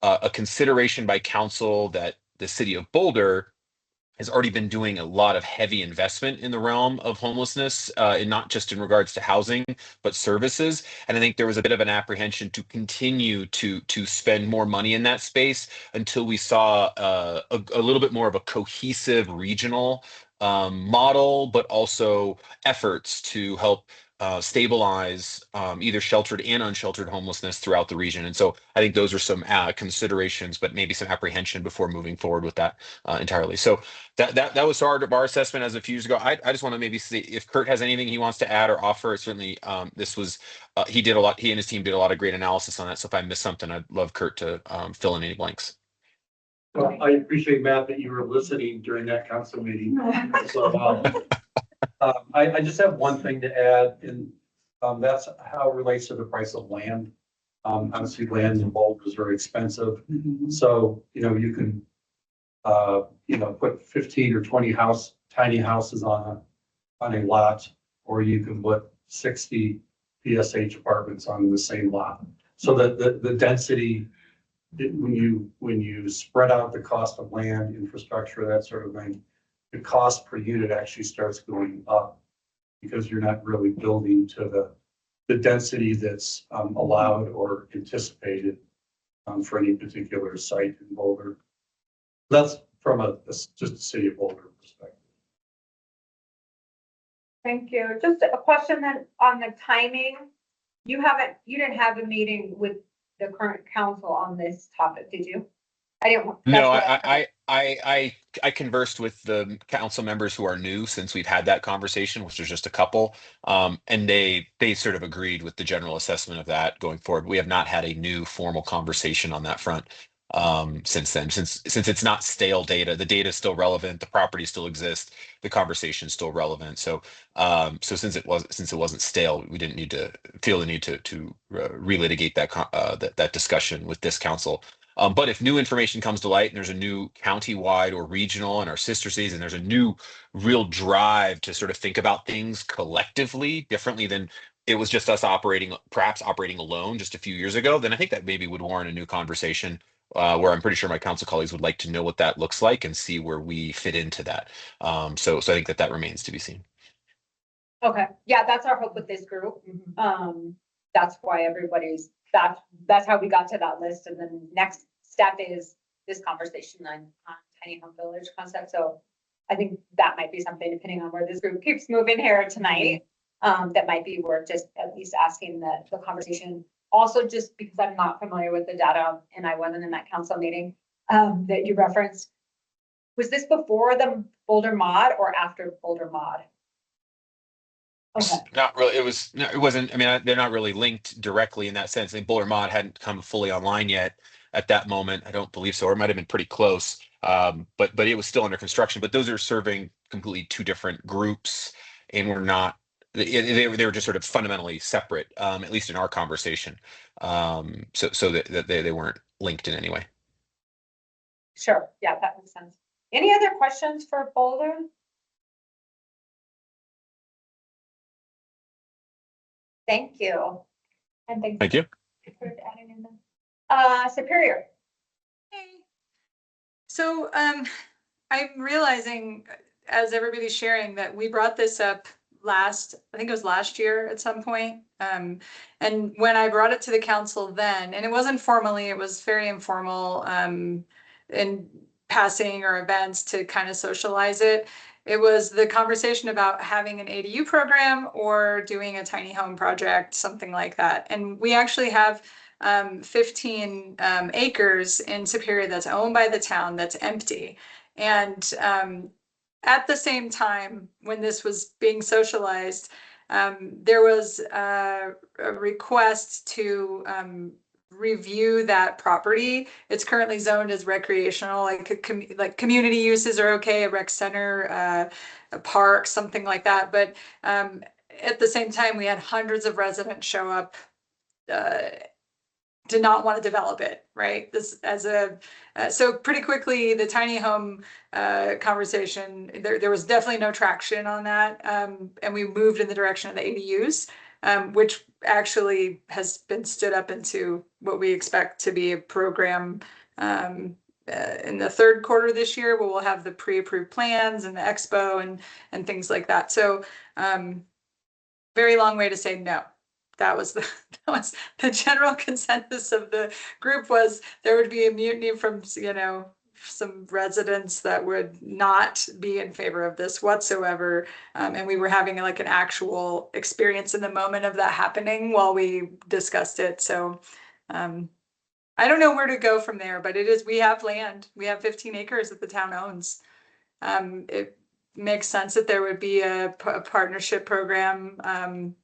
a consideration by council that the city of Boulder has already been doing a lot of heavy investment in the realm of homelessness, and not just in regards to housing, but services. And I think there was a bit of an apprehension to continue to spend more money in that space until we saw a little bit more of a cohesive regional model, but also efforts to help stabilize either sheltered and unsheltered homelessness throughout the region. And so I think those are some considerations, but maybe some apprehension before moving forward with that entirely. So that was our assessment as a few years ago. I just want to maybe see if Kurt has anything he wants to add or offer. Certainly, this was he and his team did a lot of great analysis on that. So if I missed something, I'd love Kurt to fill in any blanks. Well, I appreciate, Matt, that you were listening during that council meeting. So I just have one thing to add, and that's how it relates to the price of land. Obviously, land in Boulder is very expensive. So, you can, put 15 or 20 tiny houses on a lot, or you can put 60 PSH apartments on the same lot. So the density, when you spread out the cost of land, infrastructure, that sort of thing, the cost per unit actually starts going up because you're not really building to the density that's allowed or anticipated for any particular site in Boulder. That's from just a city of Boulder perspective. Thank you. Just a question then on the timing. You didn't have a meeting with the current council on this topic, did you? I didn't. No, I conversed with the council members who are new since we've had that conversation, which there's just a couple, and they sort of agreed with the general assessment of that going forward. We have not had a new formal conversation on that front since then. Since it's not stale data, the data is still relevant, the property still exists, the conversation is still relevant. So since it wasn't stale, we didn't need to feel the need to relitigate that discussion with this council. But if new information comes to light and there's a new county-wide or regional and our sister cities, and there's a new real drive to sort of think about things collectively differently than it was just us perhaps operating alone just a few years ago, then I think that maybe would warrant a new conversation, where I'm pretty sure my council colleagues would like to know what that looks like and see where we fit into that. So I think that remains to be seen. Okay, yeah, that's our hope with this group. That's why that's how we got to that list. And then next step is this conversation on tiny home village concept. So I think that might be something, depending on where this group keeps moving here tonight, that might be worth just at least asking the conversation. Also, just because I'm not familiar with the data and I wasn't in that council meeting that you referenced, was this before the Boulder mod or after Boulder mod? Okay. Not really. It wasn't. I mean, they're not really linked directly in that sense. I think Boulder Mod hadn't come fully online yet at that moment. I don't believe so, or it might have been pretty close. But it was still under construction. But those are serving completely two different groups, and we're not. They were just sort of fundamentally separate, at least in our conversation. So that they weren't linked in any way. Sure. Yeah, that makes sense. Any other questions for Boulder? Thank you. And Thank you. for adding in them. Superior. Hey. So I'm realizing as everybody's sharing that we brought this up I think it was last year at some point. And when I brought it to the council then, and it wasn't formally, it was very informal, in passing or events to kind of socialize it. It was the conversation about having an ADU program or doing a tiny home project, something like that. And we actually have 15 acres in Superior that's owned by the town that's empty. And at the same time, when this was being socialized, there was a request to review that property. It's currently zoned as recreational, like community uses are okay, a rec center, a park, something like that. But at the same time, we had hundreds of residents show up, did not want to develop it, right? This as so pretty quickly the tiny home conversation, there was definitely no traction on that. And we moved in the direction of the ADUs, which actually has been stood up into what we expect to be a program in the third quarter this year, where we'll have the pre-approved plans and the expo and things like that. So very long way to say no. That was the general consensus of the group, was there would be a mutiny from, some residents that would not be in favor of this whatsoever. And we were having like an actual experience in the moment of that happening while we discussed it. So I don't know where to go from there, but we have land. We have 15 acres that the town owns. It makes sense that there would be a partnership program,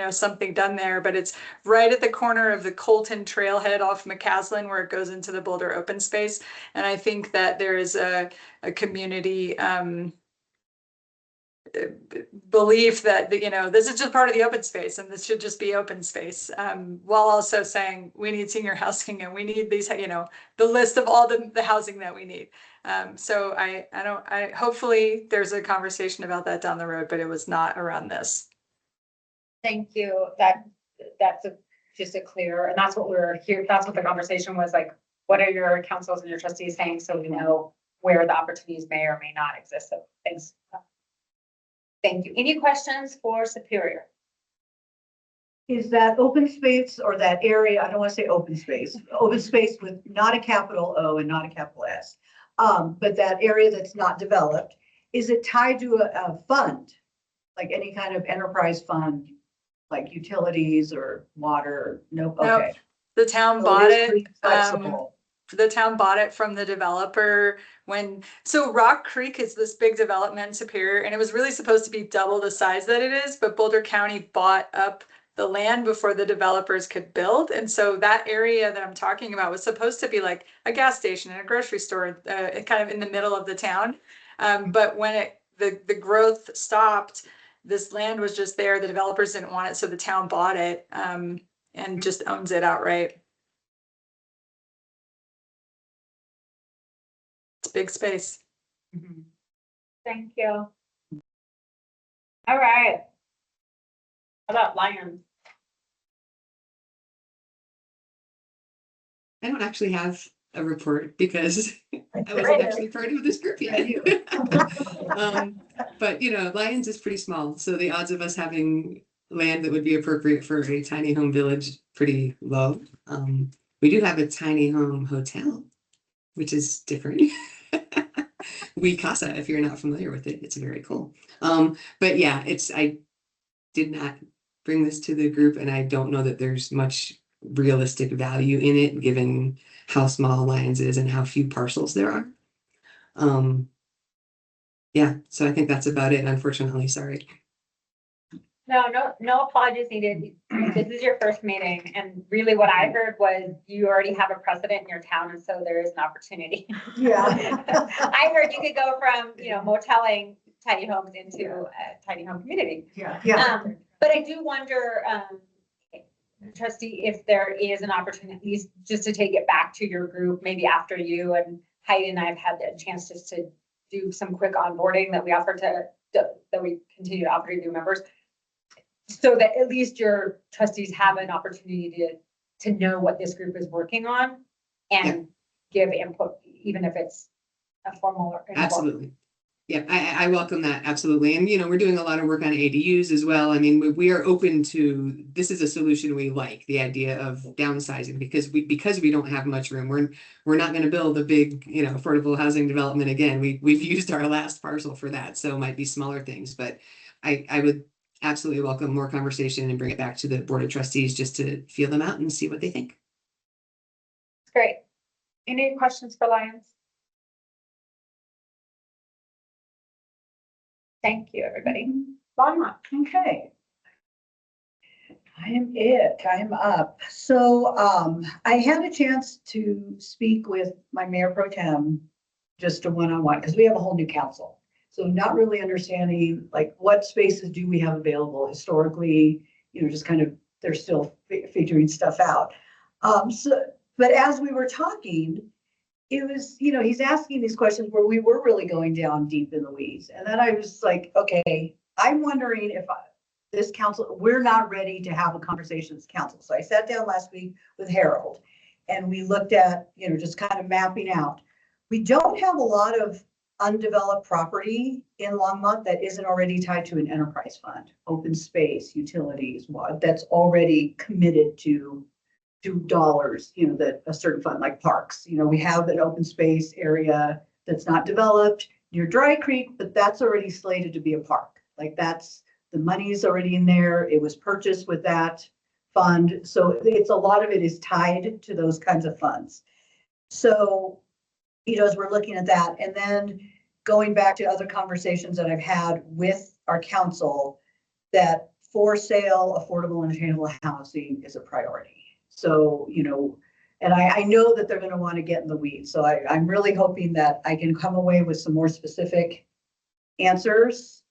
something done there, but it's right at the corner of the Colton trailhead off McCaslin, where it goes into the Boulder open space. And I think that there is a community belief that, this is just part of the open space and this should just be open space, while also saying we need senior housing and we need these, the list of all the housing that we need. So I hopefully there's a conversation about that down the road, but it was not around this. Thank you. That's just a clear, and that's what we're here. That's what the conversation was like. What are your councils and your trustees saying, so we know where the opportunities may or may not exist? So thanks. Thank you. Any questions for Superior? Is that open space, or that area, I don't want to say open space with not a capital O and not a capital S, but that area that's not developed, is it tied to a fund, like any kind of enterprise fund, like utilities or water? No, okay. Nope. The town So bought is it. pretty flexible. The town bought it from the developer so Rock Creek is this big development in Superior, and it was really supposed to be double the size that it is, but Boulder County bought up the land before the developers could build. And so that area that I'm talking about was supposed to be like a gas station and a grocery store, kind of in the middle of the town. But when the growth stopped, this land was just there. The developers didn't want it, so the town bought it, and just owns it outright. It's big space. Thank you. All right. How about Lions? I don't actually have a report because I wasn't actually part of this group yet. But you know, Lyons is pretty small, so the odds of us having land that would be appropriate for a tiny home village pretty low. We do have a tiny home hotel, which is different. We Casa, if you're not familiar with it, it's very cool. But yeah, I did not bring this to the group, and I don't know that there's much realistic value in it, given how small Lyons is and how few parcels there are. Yeah, so I think that's about it, unfortunately, sorry. No apologies needed. This is your first meeting, and really what I heard was you already have a precedent in your town, and so there is an opportunity. Yeah. I heard you could go from, moteling tiny homes into a tiny home community. Yeah. But I do wonder, trustee, if there is an opportunity, at least just to take it back to your group, maybe after you and Heidi and I have had the chance just to do some quick onboarding that we continue to offer to new members. So that at least your trustees have an opportunity to know what this group is working on and give input, even if it's a formal or informal. Absolutely. Yeah, I welcome that. Absolutely. And, we're doing a lot of work on ADUs as well. I mean, we are open to, this is a solution we like, the idea of downsizing, because we don't have much room. We're not going to build a big, affordable housing development again. We've used our last parcel for that. So it might be smaller things, but I would absolutely welcome more conversation and bring it back to the Board of Trustees just to feel them out and see what they think. Great. Any questions for Lyons? Thank you, everybody. Longmont. Okay. I am up. So I had a chance to speak with my mayor pro tem, just a one-on-one, because we have a whole new council. So not really understanding like what spaces do we have available historically, just kind of, they're still figuring stuff out. But as we were talking, it was, he's asking these questions where we were really going down deep in the weeds. And then I was like, okay, I'm wondering if this council, we're not ready to have a conversation as council. So I sat down last week with Harold and we looked at, just kind of mapping out. We don't have a lot of undeveloped property in Longmont that isn't already tied to an enterprise fund, open space, utilities, that's already committed to dollars, that a certain fund like parks, we have an open space area that's not developed near Dry Creek, but that's already slated to be a park. Like the money is already in there. It was purchased with that fund. So it's a lot of it is tied to those kinds of funds. So, as we're looking at that, and then going back to other conversations that I've had with our council, that for sale, affordable and attainable housing is a priority. So, and I know that they're going to want to get in the weeds. So I'm really hoping that I can come away with some more specific answers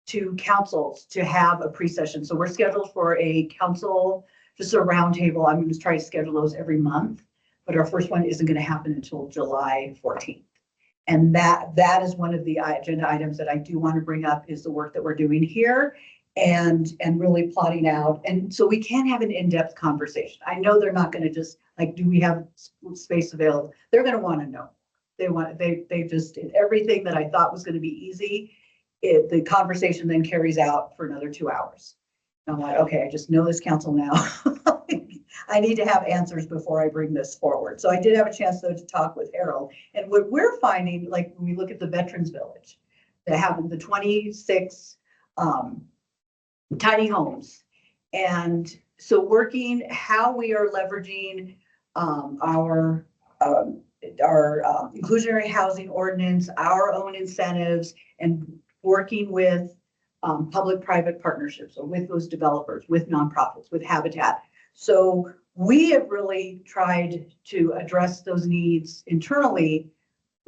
to councils to have a pre-session. So we're scheduled for a council, just a roundtable. I'm going to try to schedule those every month, but our first one isn't going to happen until July 14th. And that is one of the agenda items that I do want to bring up is the work that we're doing here and really plotting out. And so we can have an in-depth conversation. I know they're not going to just like, do we have space available? They're going to want to know. They just did everything that I thought was going to be easy. The conversation then carries out for another 2 hours. And I'm like, okay, I just know this council now. I need to have answers before I bring this forward. So I did have a chance though to talk with Harold. And what we're finding, like when we look at the Veterans Village, they have the 26 tiny homes. And so working how we are leveraging our inclusionary housing ordinance, our own incentives, and working with public-private partnerships, or with those developers, with nonprofits, with Habitat. So we have really tried to address those needs internally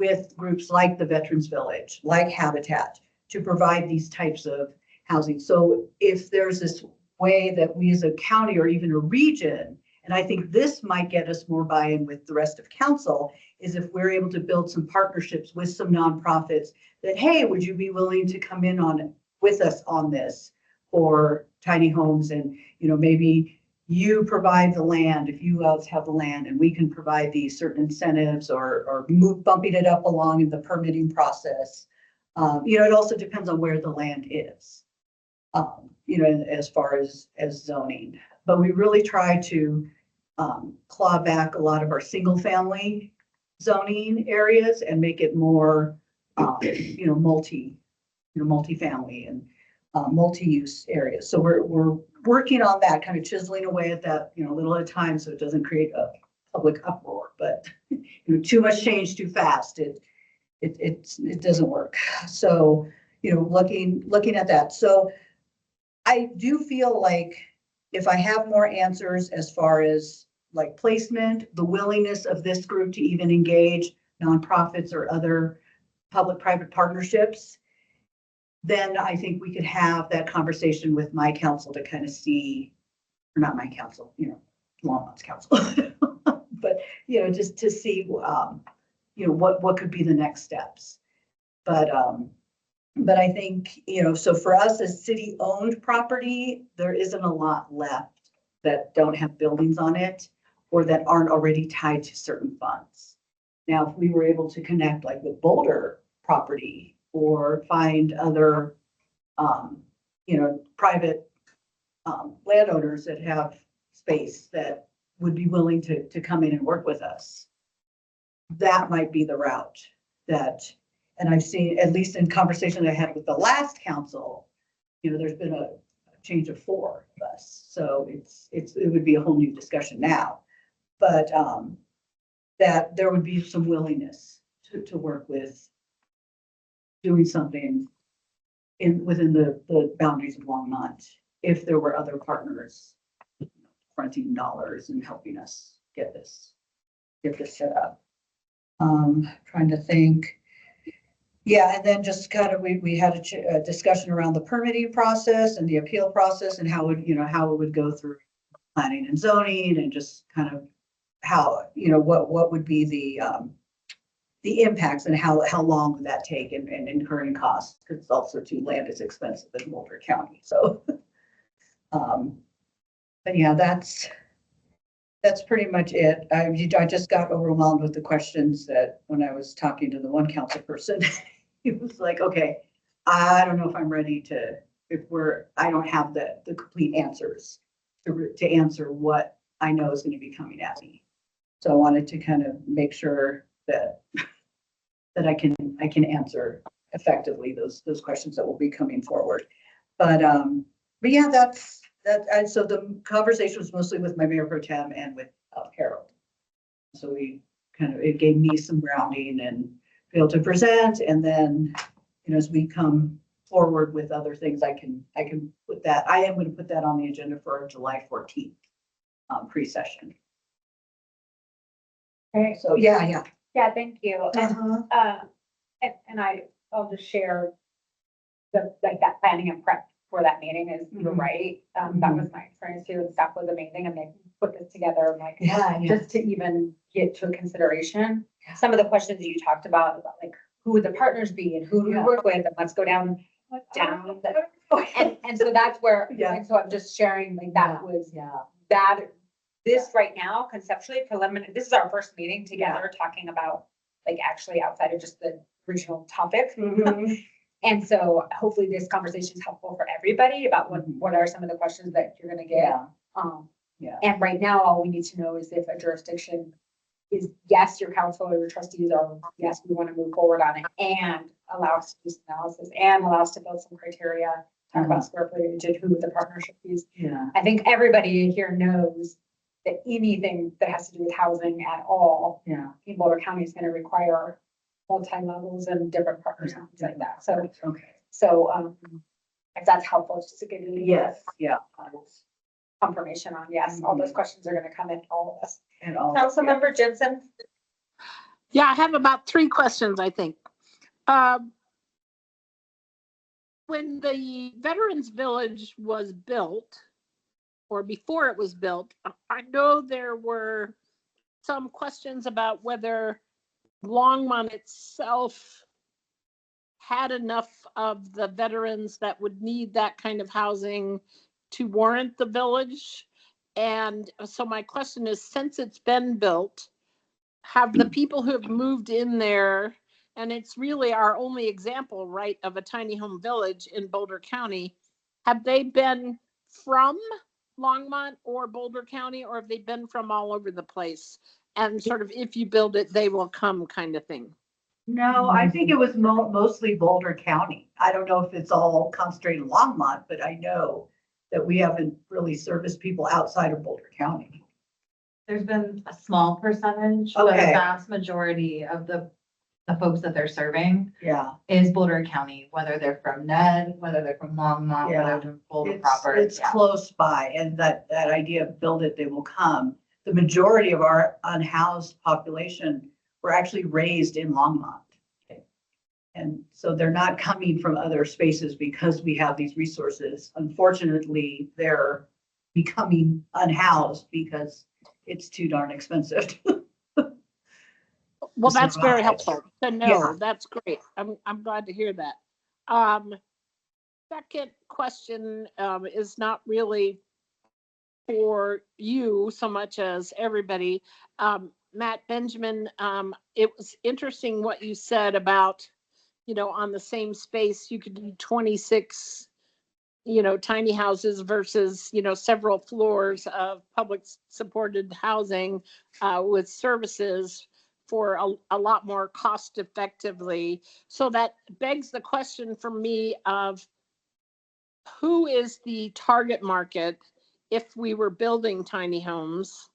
with groups like the Veterans Village, like Habitat, to provide these types of housing. So if there's this way that we as a county or even a region, and I think this might get us more buy-in with the rest of council, is if we're able to build some partnerships with some nonprofits that, hey, would you be willing to come in on with us on this for tiny homes and, maybe you provide the land, if you guys have the land, and we can provide these certain incentives or bumping it up along in the permitting process. It also depends on where the land is. As far as zoning, but we really try to claw back a lot of our single family zoning areas and make it more, multifamily and multi-use areas. So we're working on that, kind of chiseling away at that, little at a time, so it doesn't create a public uproar. But too much change too fast, it doesn't work. So looking at that. So I do feel like if I have more answers as far as like placement, the willingness of this group to even engage nonprofits or other public-private partnerships, then I think we could have that conversation with my council to kind of see, or not my council, Longmont's council, but, just to see, what could be the next steps. But I think, so for us as city-owned property, there isn't a lot left that don't have buildings on it or that aren't already tied to certain funds. Now, if we were able to connect like with Boulder property or find other, private landowners that have space that would be willing to come in and work with us, that might be the route that. And I've seen, at least in conversations I had with the last council, there's been a change of 4 of us. So it would be a whole new discussion now. But that there would be some willingness to work with doing something within the boundaries of Longmont if there were other partners fronting dollars and helping us get this set up. Trying to think. Yeah, and then just kind of, we had a discussion around the permitting process and the appeal process and how it would go through planning and zoning and just kind of how, what would be the impacts and how long would that take and incurring costs, because it's also too, land is expensive in Boulder County. So, but yeah, that's pretty much it. I just got overwhelmed with the questions that when I was talking to the one council person, he was like, okay, I don't know if I'm ready I don't have the complete answers to answer what I know is going to be coming at me. So I wanted to kind of make sure that I can answer effectively those questions that will be coming forward. But yeah, that's that. And so the conversation was mostly with my mayor pro tem and with Harold. So it gave me some grounding and be able to present, and then as we come forward with other things, I can put that. I am going to put that on the agenda for our July 14th pre-session. Okay. So yeah. Thank you. And I'll just share that planning and prep for that meeting is, you're right. That was my experience too, and staff was amazing, and they put this together just to even get to a consideration. Some of the questions that you talked about like who would the partners be and who do we work with, and let's go down. And so that's where, and so I'm just sharing this right now, conceptually preliminary, this is our first meeting together talking about actually outside of just the regional topic. And so hopefully this conversation is helpful for everybody about what are some of the questions that you're going to get. And right now, all we need to know is if a jurisdiction is yes, your council or your trustees are yes, we want to move forward on it, and allow us to do some analysis and allow us to build some criteria, talk about square footage and who the partnership is. I think everybody here knows that anything that has to do with housing at all in Boulder County is going to require multi-levels and different partners and things like that. So, if that's helpful, just to give you confirmation on all those questions are going to come in, all of us. And Councilmember Jensen. Yeah, I have about 3 questions, I think. When the Veterans Village was built, or before it was built, I know there were some questions about whether Longmont itself had enough of the veterans that would need that kind of housing to warrant the village. And so my question is, since it's been built, have the people who have moved in there, and it's really our only example, right, of a tiny home village in Boulder County, have they been from Longmont or Boulder County, or have they been from all over the place? And sort of, if you build it, they will come kind of thing. No, I think it was mostly Boulder County. I don't know if it's all concentrated in Longmont, but I know that we haven't really serviced people outside of Boulder County. There's been a small percentage, but Okay. a vast majority of the folks that they're serving Yeah. is Boulder County, whether they're from Ned, whether they're from Longmont, Yeah. whether they're from Boulder It's, proper. it's yeah. close by, and that idea of build it, they will come. The majority of our unhoused population were actually raised in Longmont. And so they're not coming from other spaces because we have these resources. Unfortunately, they're becoming unhoused because it's too darn expensive. Well, that's very survive. helpful to know. Yeah. That's great. I'm glad to hear that. Second question is not really for you so much as everybody. Matt Benjamin, it was interesting what you said about, on the same space, you could do 26, tiny houses versus, several floors of public supported housing with services for a lot more cost effectively. So that begs the question for me of who is the target market if we were building tiny homes?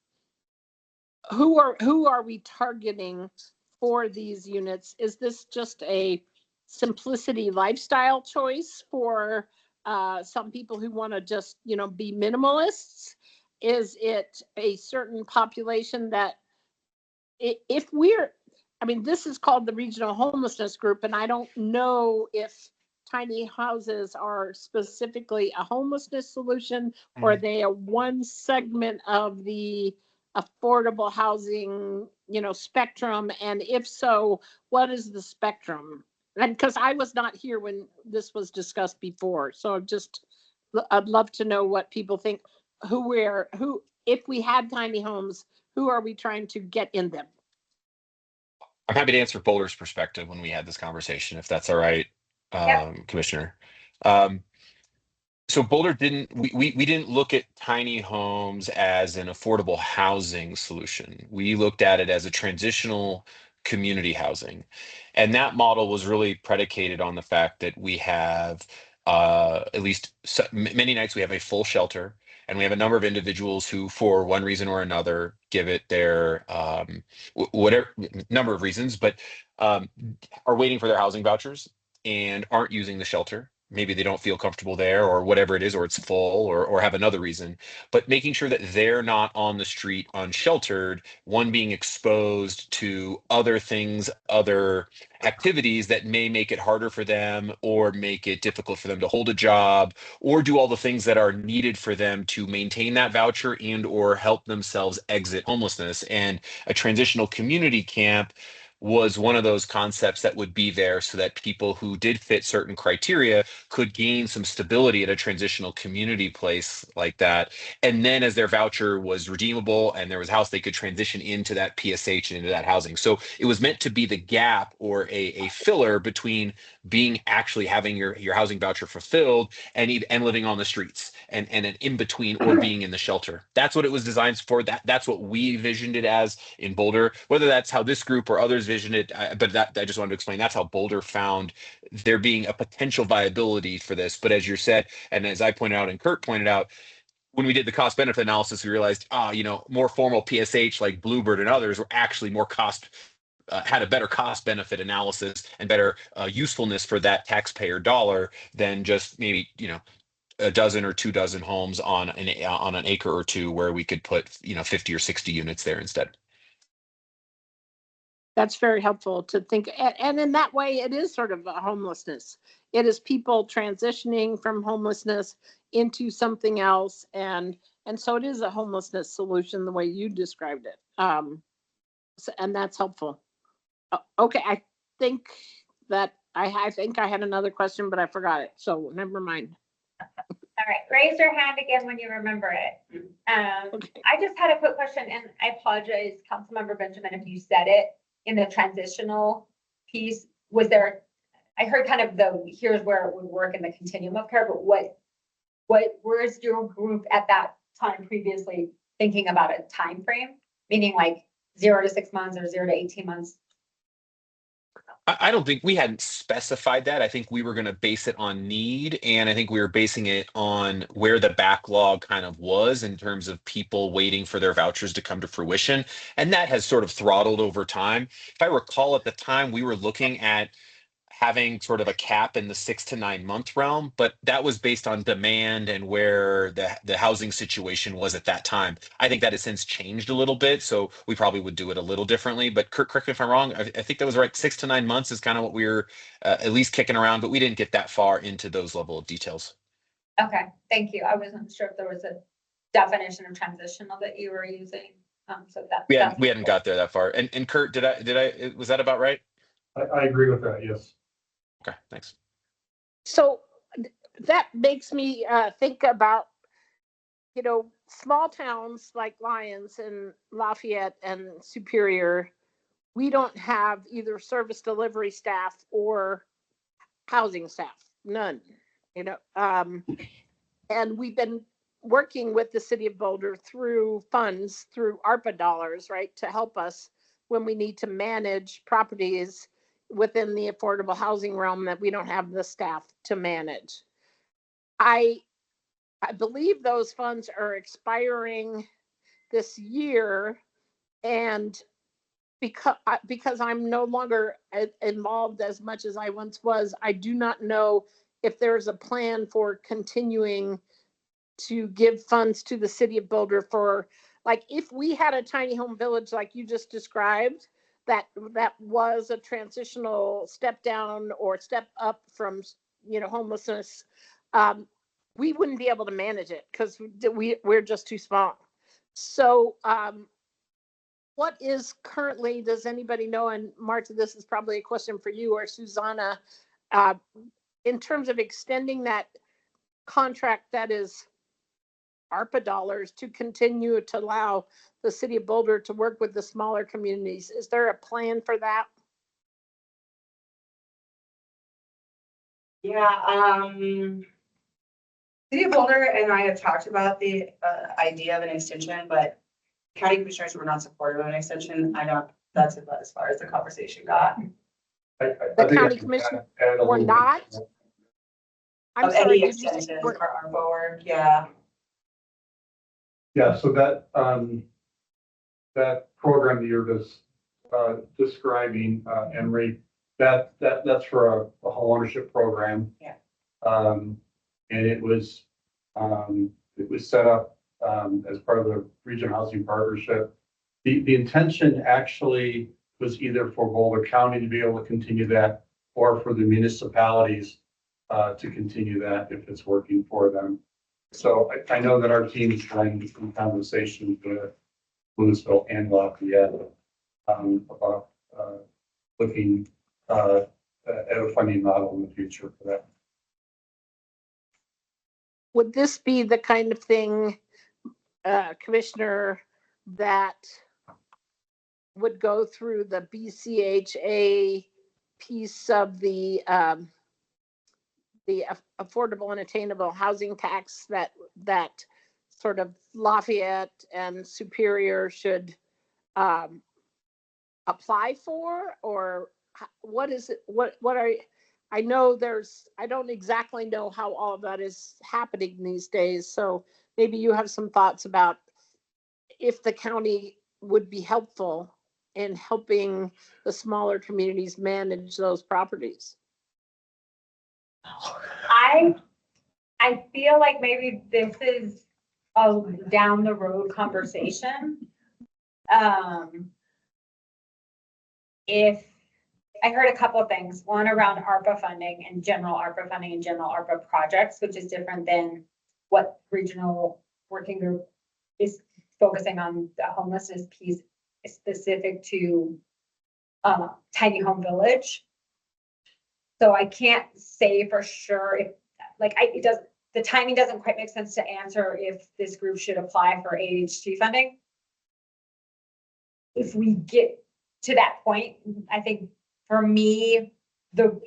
Who are we targeting for these units? Is this just a simplicity lifestyle choice for some people who want to just, be minimalists? Is it a certain population that if we're, this is called the Regional Homelessness Group, and I don't know if tiny houses are specifically a homelessness solution or are they a one segment of the affordable housing, spectrum? And if so, what is the spectrum? And because I was not here when this was discussed before, so I'd love to know what people think. If we had tiny homes, who are we trying to get in them? I'm happy to answer Boulder's perspective when we had this conversation, if that's all right, Commissioner. So Boulder we didn't look at tiny homes as an affordable housing solution. We looked at it as a transitional community housing. And that model was really predicated on the fact that we have at least many nights we have a full shelter, and we have a number of individuals who, for one reason or another, give it their whatever number of reasons, but are waiting for their housing vouchers and aren't using the shelter. Maybe they don't feel comfortable there or whatever it is, or it's full or have another reason, but making sure that they're not on the street unsheltered, one, being exposed to other things, other activities that may make it harder for them or make it difficult for them to hold a job or do all the things that are needed for them to maintain that voucher and or help themselves exit homelessness. And a transitional community camp was one of those concepts that would be there so that people who did fit certain criteria could gain some stability at a transitional community place like that. And then as their voucher was redeemable and there was a house, they could transition into that PSH and into that housing. So it was meant to be the gap or a filler between being actually having your housing voucher fulfilled and living on the streets and an in between or being in the shelter. That's what it was designed for. That's what we visioned it as in Boulder. Whether that's how this group or others vision it, but that I just wanted to explain. That's how Boulder found there being a potential viability for this. But as you said, and as I pointed out and Kurt pointed out, when we did the cost benefit analysis, we realized, more formal PSH like Bluebird and others were actually more had a better cost benefit analysis and better usefulness for that taxpayer dollar than just maybe, a dozen or 2 dozen homes on an acre or two where we could put, 50 or 60 units there instead. That's very helpful to think. And in that way, it is sort of a homelessness. It is people transitioning from homelessness into something else. And so it is a homelessness solution the way you described it. And that's helpful. Okay, I think I had another question, but I forgot it. So never mind. All right, raise your hand again when you remember it. Okay. I just had a quick question, and I apologize, Councilmember Benjamin, if you said it in the transitional piece. Was there, I heard kind of here's where it would work in the continuum of care, but where's your group at that time previously thinking about a time frame? Meaning like 0 to 6 months or 0 to 18 months? I don't think we hadn't specified that. I think we were going to base it on need. And I think we were basing it on where the backlog kind of was in terms of people waiting for their vouchers to come to fruition. And that has sort of throttled over time. If I recall at the time, we were looking at having sort of a cap in the 6 to 9 month realm, but that was based on demand and where the housing situation was at that time. I think that has since changed a little bit, so we probably would do it a little differently. But Kurt, correct me if I'm wrong. I think that was right. 6 to 9 months is kind of what we were at least kicking around, but we didn't get that far into those level of details. Okay, thank you. I wasn't sure if there was a definition of transitional that you were using. So that We hadn't got there that far. And Kurt, was that about right? I agree with that, yes. Okay, thanks. So that makes me think about, small towns like Lyons and Lafayette and Superior. We don't have either service delivery staff or housing staff, none, and we've been working with the city of Boulder through funds, through ARPA dollars, right, to help us when we need to manage properties within the affordable housing realm that we don't have the staff to manage. I believe those funds are expiring this year, and because I'm no longer involved as much as I once was, I do not know if there's a plan for continuing to give funds to the city of Boulder for, like, if we had a tiny home village like you just described, that was a transitional step down or step up from homelessness, we wouldn't be able to manage it because we're just too small. So what is currently, does anybody know, and Marta, this is probably a question for you or Susanna, in terms of extending that contract that is ARPA dollars to continue to allow the city of Boulder to work with the smaller communities? Is there a plan for that? Yeah, City of Boulder and I have talked about the idea of an extension, but county commissioners were not supportive of an extension. That's about as far as the conversation got. The county commissioners were not? I'm Of sorry, any did you say extension for our board, yeah. Yeah, so that program that you're describing, Emery, that's for a home ownership program. Yeah. And it was set up as part of the Regional Housing Partnership. The intention actually was either for Boulder County to be able to continue that, or for the municipalities to continue that if it's working for them. So I know that our team is trying some conversations with Louisville and Lafayette about looking at a funding model in the future for that. Would this be the kind of thing, Commissioner, that would go through the BCHA piece of the affordable and attainable housing tax that sort of Lafayette and Superior should apply for? Or what is it? What are, I know I don't exactly know how all of that is happening these days. So maybe you have some thoughts about if the county would be helpful in helping the smaller communities manage those properties. I feel like maybe this is a down the road conversation. If I heard a couple of things, one around ARPA funding and general ARPA funding and general ARPA projects, which is different than what regional working group is focusing on. The homelessness piece is specific to tiny home village. So I can't say for sure if, like, it doesn't, the timing doesn't quite make sense to answer if this group should apply for AHT funding. If we get to that point, I think for me, the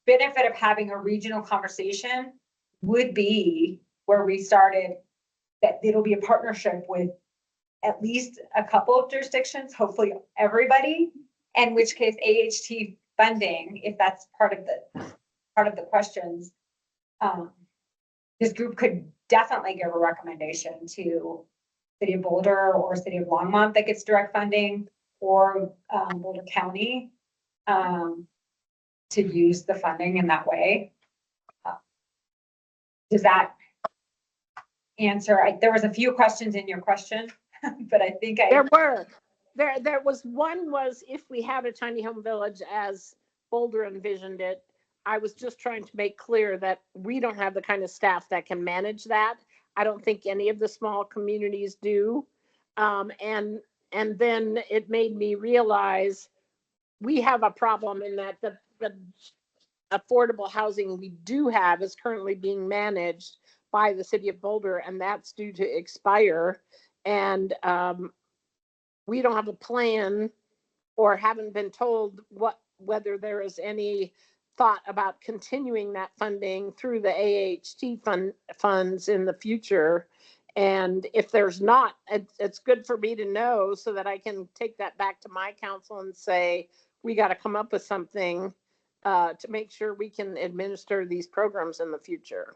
benefit of having a regional conversation would be where we started, that it'll be a partnership with at least a couple of jurisdictions, hopefully everybody, in which case AHT funding, if that's part of the questions, this group could definitely give a recommendation to City of Boulder or City of Longmont that gets direct funding, or Boulder County to use the funding in that way. Does that answer? There was a few questions in your question, but I think there was one was if we had a tiny home village as Boulder envisioned it. I was just trying to make clear that we don't have the kind of staff that can manage that. I don't think any of the small communities do. And then it made me realize we have a problem in that the affordable housing we do have is currently being managed by the City of Boulder, and that's due to expire. And we don't have a plan or haven't been told whether there is any thought about continuing that funding through the AHT funds in the future. And if there's not, it's good for me to know so that I can take that back to my council and say, we got to come up with something to make sure we can administer these programs in the future.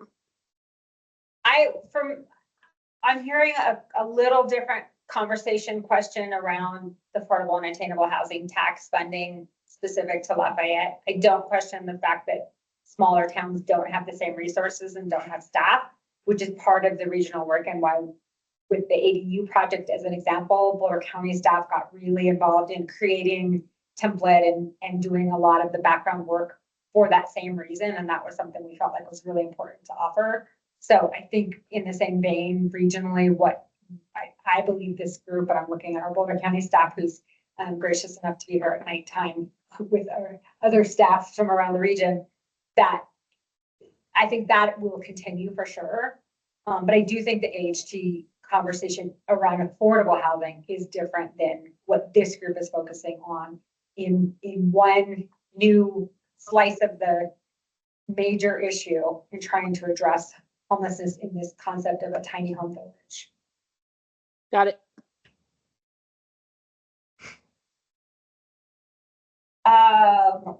I'm hearing a little different conversation question around the affordable and attainable housing tax funding specific to Lafayette. I don't question the fact that smaller towns don't have the same resources and don't have staff, which is part of the regional work, and why with the ADU project as an example, Boulder County staff got really involved in creating template and doing a lot of the background work for that same reason. And that was something we felt like was really important to offer. So I think in the same vein, regionally, what I believe this group, and I'm looking at our Boulder County staff who's gracious enough to be here at nighttime with our other staff from around the region, that I think that will continue for sure. But I do think the AHT conversation around affordable housing is different than what this group is focusing on in one new slice of the major issue in trying to address homelessness in this concept of a tiny home village. Got it.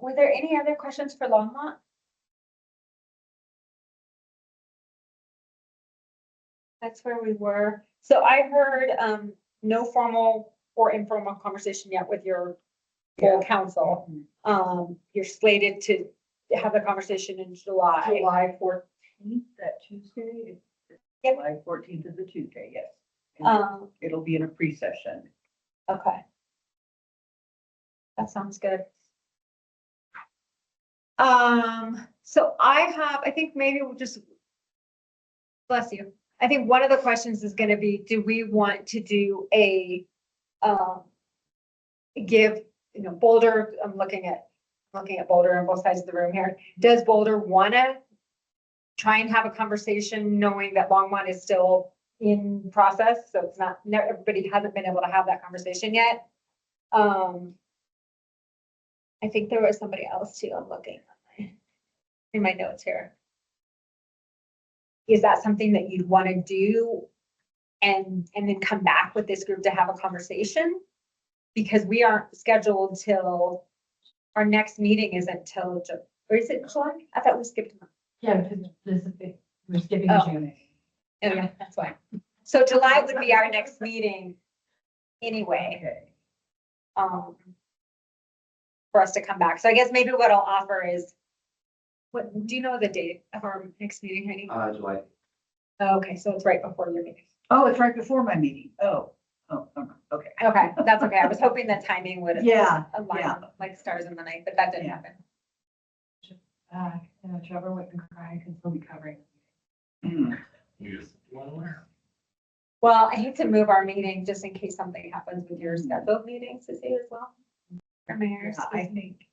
Were there any other questions for Longmont? That's where we were. So I heard no formal or informal conversation yet with your full council. You're slated to have the conversation in July. July 14th, that Tuesday? Yep. July 14th is a Tuesday, yes. And it'll be in a pre-session. Okay. That sounds good. So I think maybe we'll just, bless you. I think one of the questions is going to be, do we want to do a, Boulder, I'm looking at Boulder on both sides of the room here. Does Boulder want to try and have a conversation knowing that Longmont is still in process? So it's not, everybody hasn't been able to have that conversation yet. I think there was somebody else too. I'm looking in my notes here. Is that something that you'd want to do and then come back with this group to have a conversation? Because we aren't scheduled till our next meeting isn't till, or is it July? I thought we skipped a month. Yeah, because this is, we're skipping June. Oh, yeah, that's why. So July would be our next meeting anyway. For us to come back. So I guess maybe what I'll offer is, what, do you know the date of our next meeting, Heidi? July. Oh, okay, so it's right before your meeting. Oh, it's right before my meeting. Oh, okay. Okay, that's okay. I was hoping the timing would Yeah, align yeah. like stars in the night, but that didn't Yeah. happen. Trevor went and cried because he'll be covering. Well, I hate to move our meeting just in case something happens with your scheduled meetings to see as well. Yeah, I think,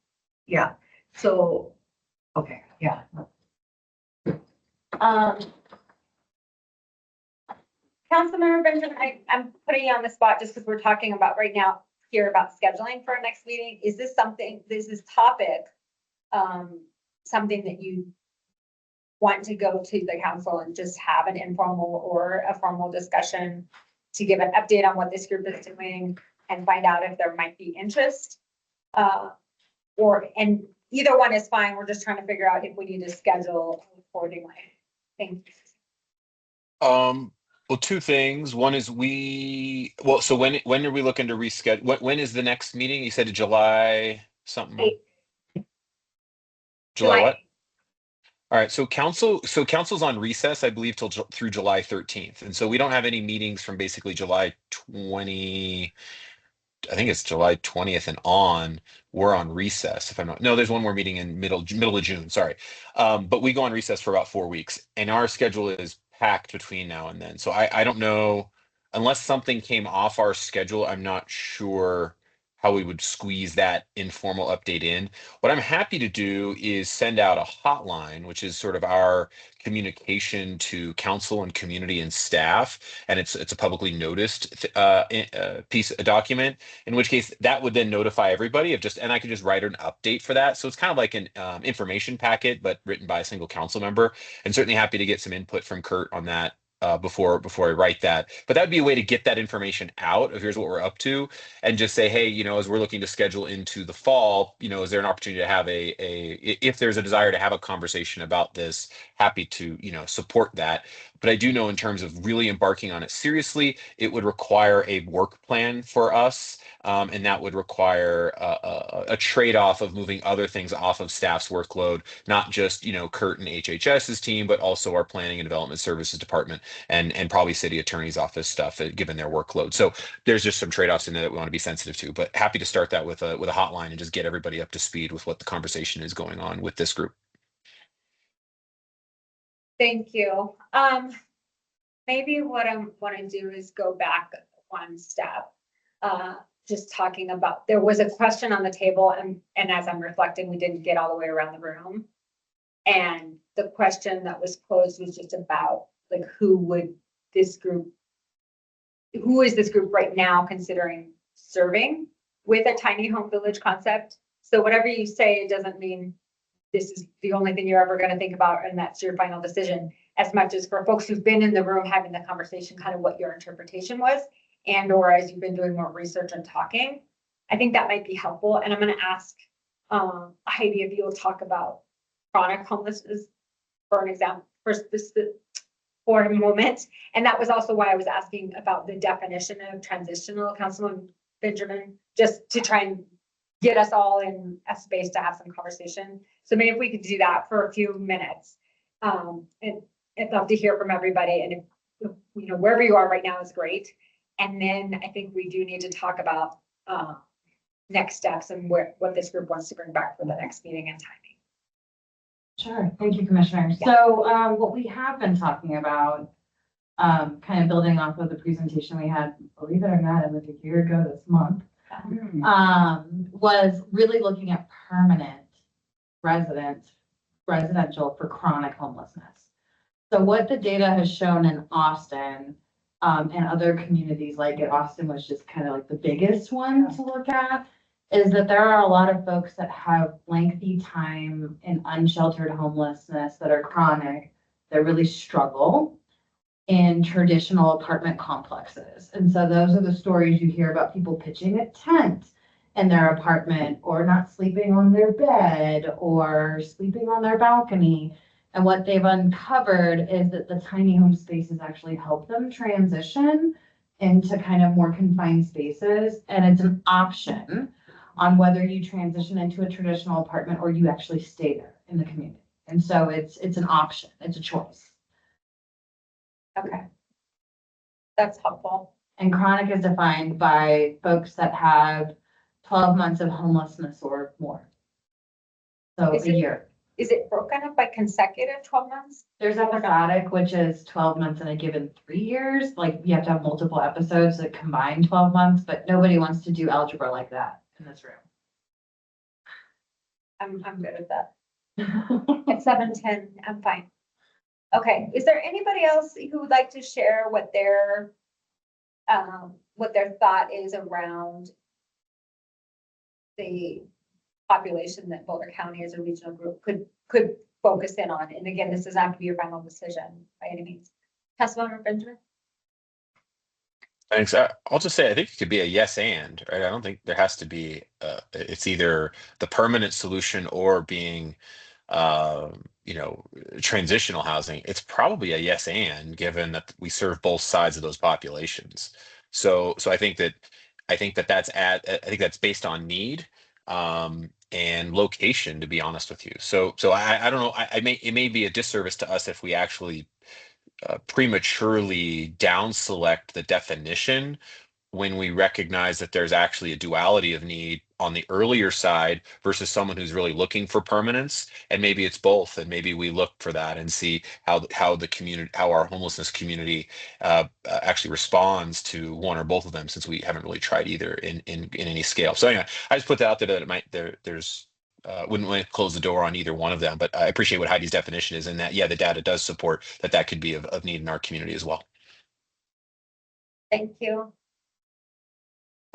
so, okay, yeah. Councilmember Benjamin, I'm putting you on the spot just because we're talking about right now here about scheduling for our next meeting. Is this topic, something that you want to go to the council and just have an informal or a formal discussion to give an update on what this group is doing and find out if there might be interest? And either one is fine. We're just trying to figure out if we need to schedule accordingly. Thank you. Well, two things. One is so when are we looking to reschedule? When is the next meeting? You said July something? July what? All right, so council's on recess, I believe, through July 13th. And so we don't have any meetings from basically July 20, I think it's July 20th and on. We're on recess. If I'm not, no, there's one more meeting in middle of June. Sorry, but we go on recess for about 4 weeks, and our schedule is packed between now and then. So I don't know, unless something came off our schedule. I'm not sure how we would squeeze that informal update in. What I'm happy to do is send out a hotline, which is sort of our communication to council and community and staff, and it's a publicly noticed a document, in which case that would then notify everybody and I could just write an update for that. So it's kind of like an information packet, but written by a single council member. And certainly happy to get some input from Kurt on that before I write that. But that would be a way to get that information out of here's what we're up to, and just say, hey, as we're looking to schedule into the fall, is there an opportunity to have if there's a desire to have a conversation about this, happy to, support that. But I do know in terms of really embarking on it seriously, it would require a work plan for us. And that would require a trade-off of moving other things off of staff's workload, not just, Kurt and HHS's team, but also our planning and development services department and probably city attorney's office stuff, given their workload. So there's just some trade-offs in there that we want to be sensitive to, but happy to start that with a hotline and just get everybody up to speed with what the conversation is going on with this group. Thank you. Maybe what I want to do is go back one step. Just talking about, there was a question on the table, and as I'm reflecting, we didn't get all the way around the room. And the question that was posed was just about, like, who is this group right now considering serving with a tiny home village concept? So whatever you say, it doesn't mean this is the only thing you're ever going to think about and that's your final decision, as much as for folks who've been in the room having the conversation, kind of what your interpretation was, and or as you've been doing more research and talking. I think that might be helpful. And I'm going to ask Heidi if you'll talk about chronic homelessness for an example, for a moment. And that was also why I was asking about the definition of transitional, Councilman Benjamin, just to try and get us all in a space to have some conversation. So maybe if we could do that for a few minutes. And I'd love to hear from everybody. And if, wherever you are right now is great. And then I think we do need to talk about next steps and what this group wants to bring back for the next meeting and timing. Sure. Thank you, Commissioner. Yeah. So what we have been talking about, kind of building off of the presentation we had, believe it or not, it was a year ago this month, was really looking at permanent residential for chronic homelessness. So what the data has shown in Austin and other communities like it, Austin was just kind of like the biggest one to look at, is that there are a lot of folks that have lengthy time in unsheltered homelessness that are chronic, that really struggle in traditional apartment complexes. And so those are the stories you hear about people pitching a tent in their apartment, or not sleeping on their bed, or sleeping on their balcony. And what they've uncovered is that the tiny home spaces actually help them transition into kind of more confined spaces. And it's an option on whether you transition into a traditional apartment or you actually stay there in the community. And so it's an option, it's a choice. Okay. That's helpful. And chronic is defined by folks that have 12 months of homelessness or more. So a year. Is it broken up by consecutive 12 months? There's episodic, which is 12 months in a given 3 years. Like, you have to have multiple episodes that combine 12 months, but nobody wants to do algebra like that in this room. I'm good with that. At 7:10, I'm fine. Okay, is there anybody else who would like to share what their thought is around the population that Boulder County as a regional group could focus in on? And again, this does not have to be your final decision by any means. Councilmember Benjamin? Thanks. I'll just say I think it could be a yes and, right? I don't think there has to be it's either the permanent solution or being you know, transitional housing. It's probably a yes and, given that we serve both sides of those populations. So I think that I think that's based on need and location, to be honest with you. So I don't know. It may be a disservice to us if we actually prematurely down select the definition when we recognize that there's actually a duality of need on the earlier side versus someone who's really looking for permanence. And maybe it's both, and maybe we look for that and see how the community, how our homelessness community actually responds to one or both of them, since we haven't really tried either in any scale. So anyway, I just put that out there that it might there's wouldn't want to close the door on either one of them, but I appreciate what Heidi's definition is, and that, yeah, the data does support that could be of need in our community as well. Thank you.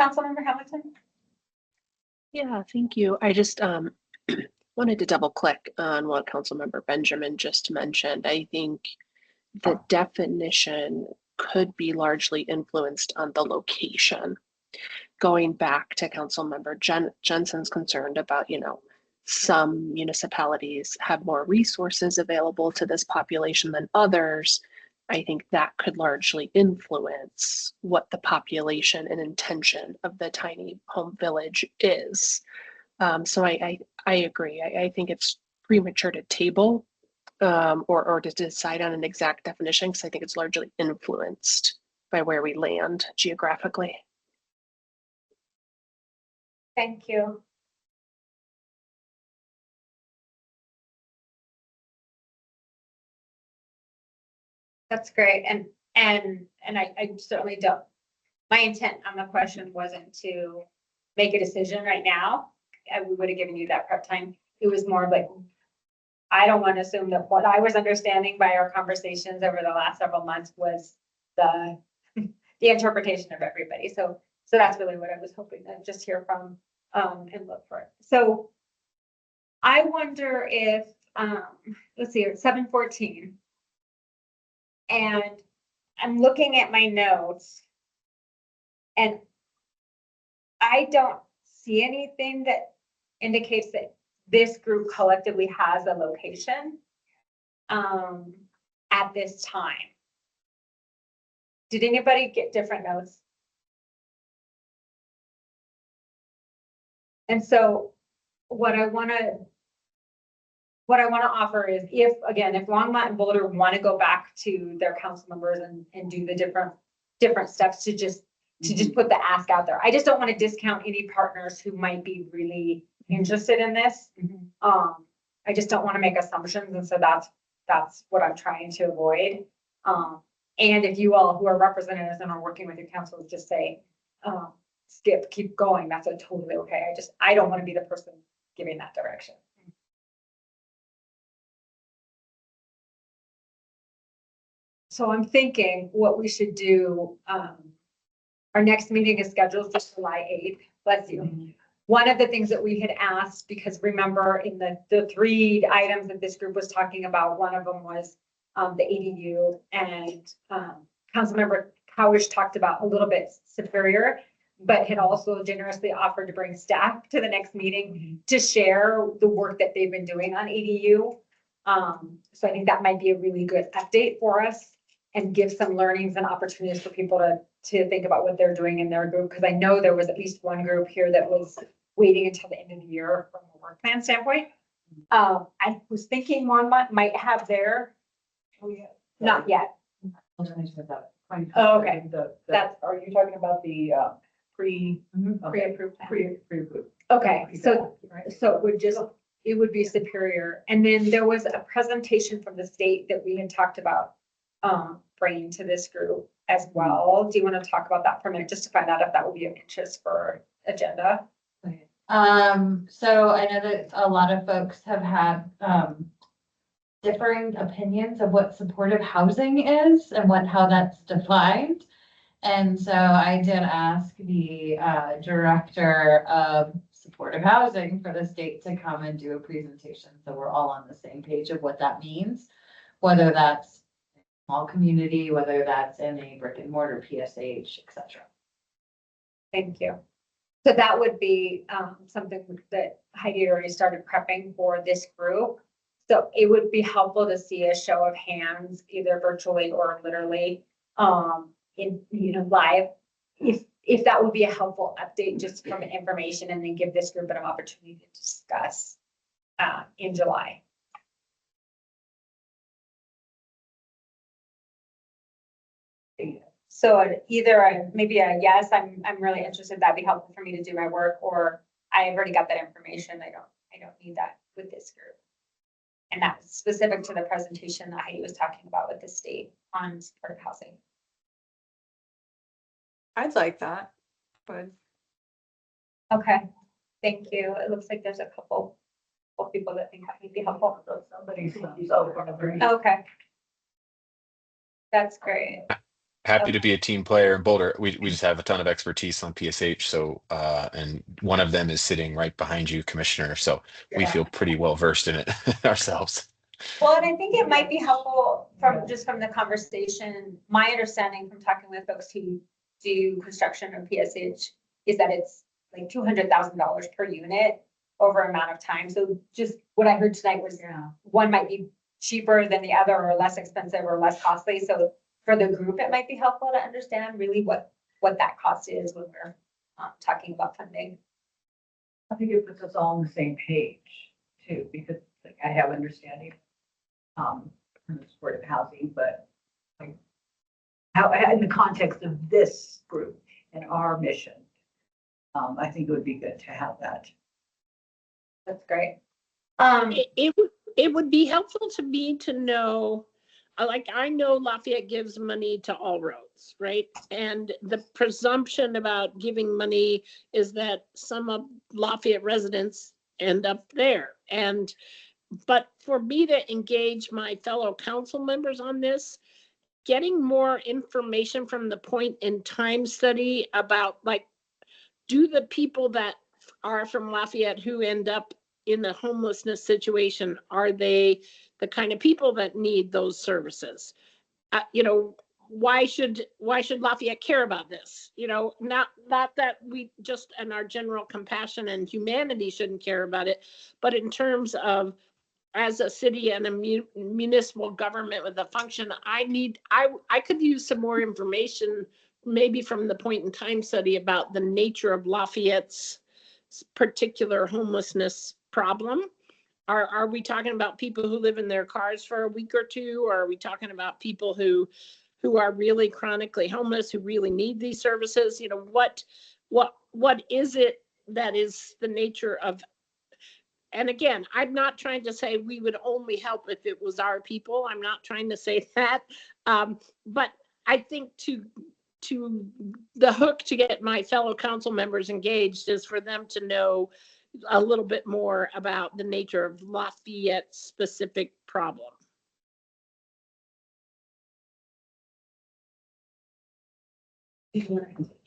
Councilmember Hamilton? Yeah, thank you. I just wanted to double click on what Councilmember Benjamin just mentioned. I think the definition could be largely influenced on the location. Going back to Councilmember Jensen's concerned about, some municipalities have more resources available to this population than others. I think that could largely influence what the population and intention of the tiny home village is. So I agree. I think it's premature to table or to decide on an exact definition, because I think it's largely influenced by where we land geographically. Thank you. That's great. And I certainly don't, my intent on the question wasn't to make a decision right now. We would have given you that prep time. It was more of like, I don't want to assume that what I was understanding by our conversations over the last several months was the interpretation of everybody. So that's really what I was hoping to just hear from and look for. So I wonder if, let's see, it's 7:14. And I'm looking at my notes and I don't see anything that indicates that this group collectively has a location at this time. Did anybody get different notes? And so what I want to offer is, if Longmont and Boulder want to go back to their council members and do the different steps to just put the ask out there. I just don't want to discount any partners who might be really interested in this. I just don't want to make assumptions. And so that's what I'm trying to avoid. And if you all who are representatives and are working with your councils just say, skip, keep going, that's totally okay. I don't want to be the person giving that direction. So I'm thinking what we should do, our next meeting is scheduled for July 8th. Bless you. One of the things that we had asked, because remember in the three items that this group was talking about, one of them was the ADU, and Councilmember Cowish talked about a little bit Superior, but had also generously offered to bring staff to the next meeting to share the work that they've been doing on ADU. So I think that might be a really good update for us and give some learnings and opportunities for people to think about what they're doing in their group. Because I know there was at least one group here that was waiting until the end of the year from a work plan standpoint. I was thinking Monmouth might have their, not yet. Oh, okay. That's, Are you talking about the pre-approved plan. pre-approved? Okay, so it would be Superior. And then there was a presentation from the state that we had talked about bringing to this group as well. Do you want to talk about that for a minute, just to find out if that would be of interest for agenda? So I know that a lot of folks have had differing opinions of what supportive housing is and how that's defined. And so I did ask the director of supportive housing for the state to come and do a presentation. So we're all on the same page of what that means, whether that's a small community, whether that's in a brick and mortar PSH, et cetera. Thank you. So that would be something that Heidi already started prepping for this group. So it would be helpful to see a show of hands, either virtually or literally, in, live. If that would be a helpful update just from information, and then give this group an opportunity to discuss in July. So either maybe a yes, I'm really interested, that'd be helpful for me to do my work, or I've already got that information, I don't need that with this group. And that's specific to the presentation that Heidi was talking about with the state on supportive housing. I'd like that. But Okay, thank you. It looks like there's a couple of people that think that might be helpful. Somebody's over. Okay. That's great. Happy to be a team player in Boulder. We just have a ton of expertise on PSH. So, and one of them is sitting right behind you, Commissioner. So we feel pretty well versed in it ourselves. Well, and I think it might be helpful from the conversation. My understanding from talking with folks who do construction of PSH is that it's like $200,000 per unit over amount of time. So just what I heard tonight was one might be cheaper than the other, or less expensive or less costly. So for the group, it might be helpful to understand really what that cost is when we're talking about funding. I think it puts us all on the same page too, because like, I have understanding in the supportive housing, but like how in the context of this group and our mission, I think it would be good to have that. That's great. It would be helpful to me to know, like, I know Lafayette gives money to all roads, right? And the presumption about giving money is that some of Lafayette residents end up there. But for me to engage my fellow council members on this, getting more information from the point in time study about, like, do the people that are from Lafayette who end up in the homelessness situation, are they the kind of people that need those services? Why should Lafayette care about this? Not that we just, in our general compassion and humanity, shouldn't care about it, but in terms of, as a city and a municipal government with a function, I could use some more information, maybe from the point in time study, about the nature of Lafayette's particular homelessness problem. Are we talking about people who live in their cars for a week or two, or are we talking about people who are really chronically homeless, who really need these services? What is it that is the nature of? And again, I'm not trying to say we would only help if it was our people. I'm not trying to say that. But I think to the hook to get my fellow council members engaged is for them to know a little bit more about the nature of Lafayette's specific problem.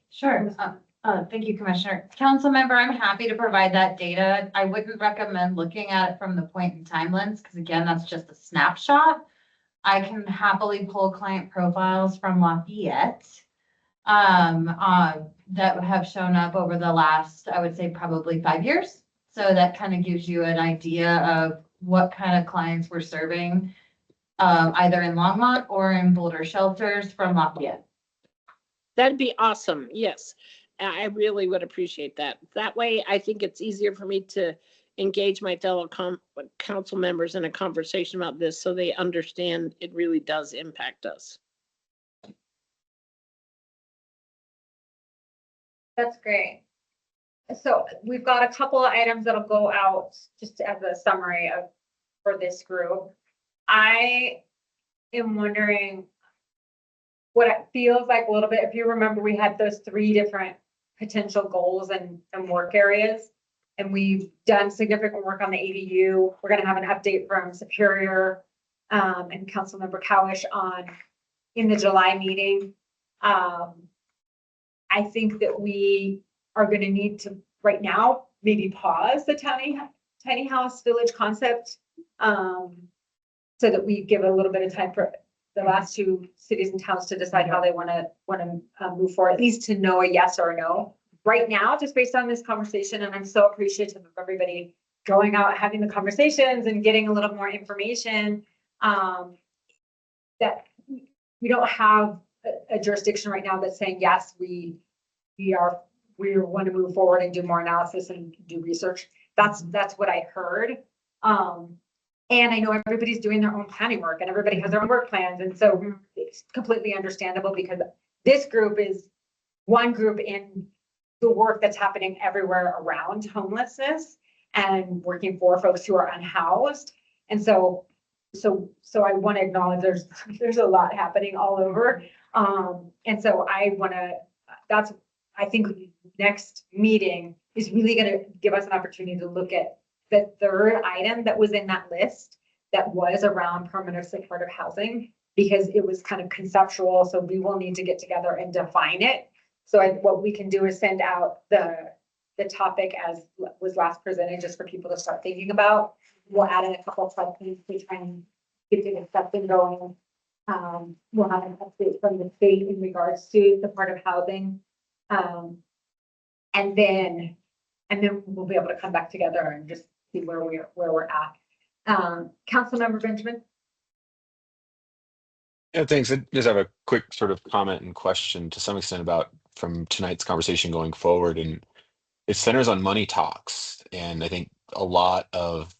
Sure. Thank you, Commissioner. Council member, I'm happy to provide that data. I wouldn't recommend looking at it from the point in time lens, because again, that's just a snapshot. I can happily pull client profiles from Lafayette that have shown up over the last, I would say, probably 5 years. So that kind of gives you an idea of what kind of clients we're serving, either in Longmont or in Boulder shelters from Lafayette. That'd be awesome. Yes, I really would appreciate that. That way, I think it's easier for me to engage my fellow council members in a conversation about this, so they understand it really does impact us. That's great. So we've got a couple of items that'll go out just as a summary for this group. I am wondering what it feels like a little bit. If you remember, we had those 3 different potential goals and work areas, and we've done significant work on the ADU. We're going to have an update from Superior and Councilmember Cowish in the July meeting. I think that we are going to need to, right now, maybe pause the tiny house village concept, so that we give a little bit of time for the last two cities and towns to decide how they want to move forward, at least to know a yes or a no. Right now, just based on this conversation, and I'm so appreciative of everybody going out, having the conversations and getting a little more information, that we don't have a jurisdiction right now that's saying, yes, we want to move forward and do more analysis and do research. That's what I heard. And I know everybody's doing their own planning work and everybody has their own work plans. And so it's completely understandable, because this group is one group in the work that's happening everywhere around homelessness and working for folks who are unhoused. And so I want to acknowledge there's a lot happening all over. And so I think next meeting is really going to give us an opportunity to look at the third item that was in that list that was around permanent supportive housing, because it was kind of conceptual. So we will need to get together and define it. So what we can do is send out the topic as was last presented, just for people to start thinking about. We'll add in a couple of questions to try and get the discussion going. We'll have an update from the state in regards to supportive housing. And then we'll be able to come back together and just see where we're at. Councilmember Benjamin. Yeah, thanks. I just have a quick sort of comment and question to some extent about from tonight's conversation going forward. And it centers on money talks. And I think a lot of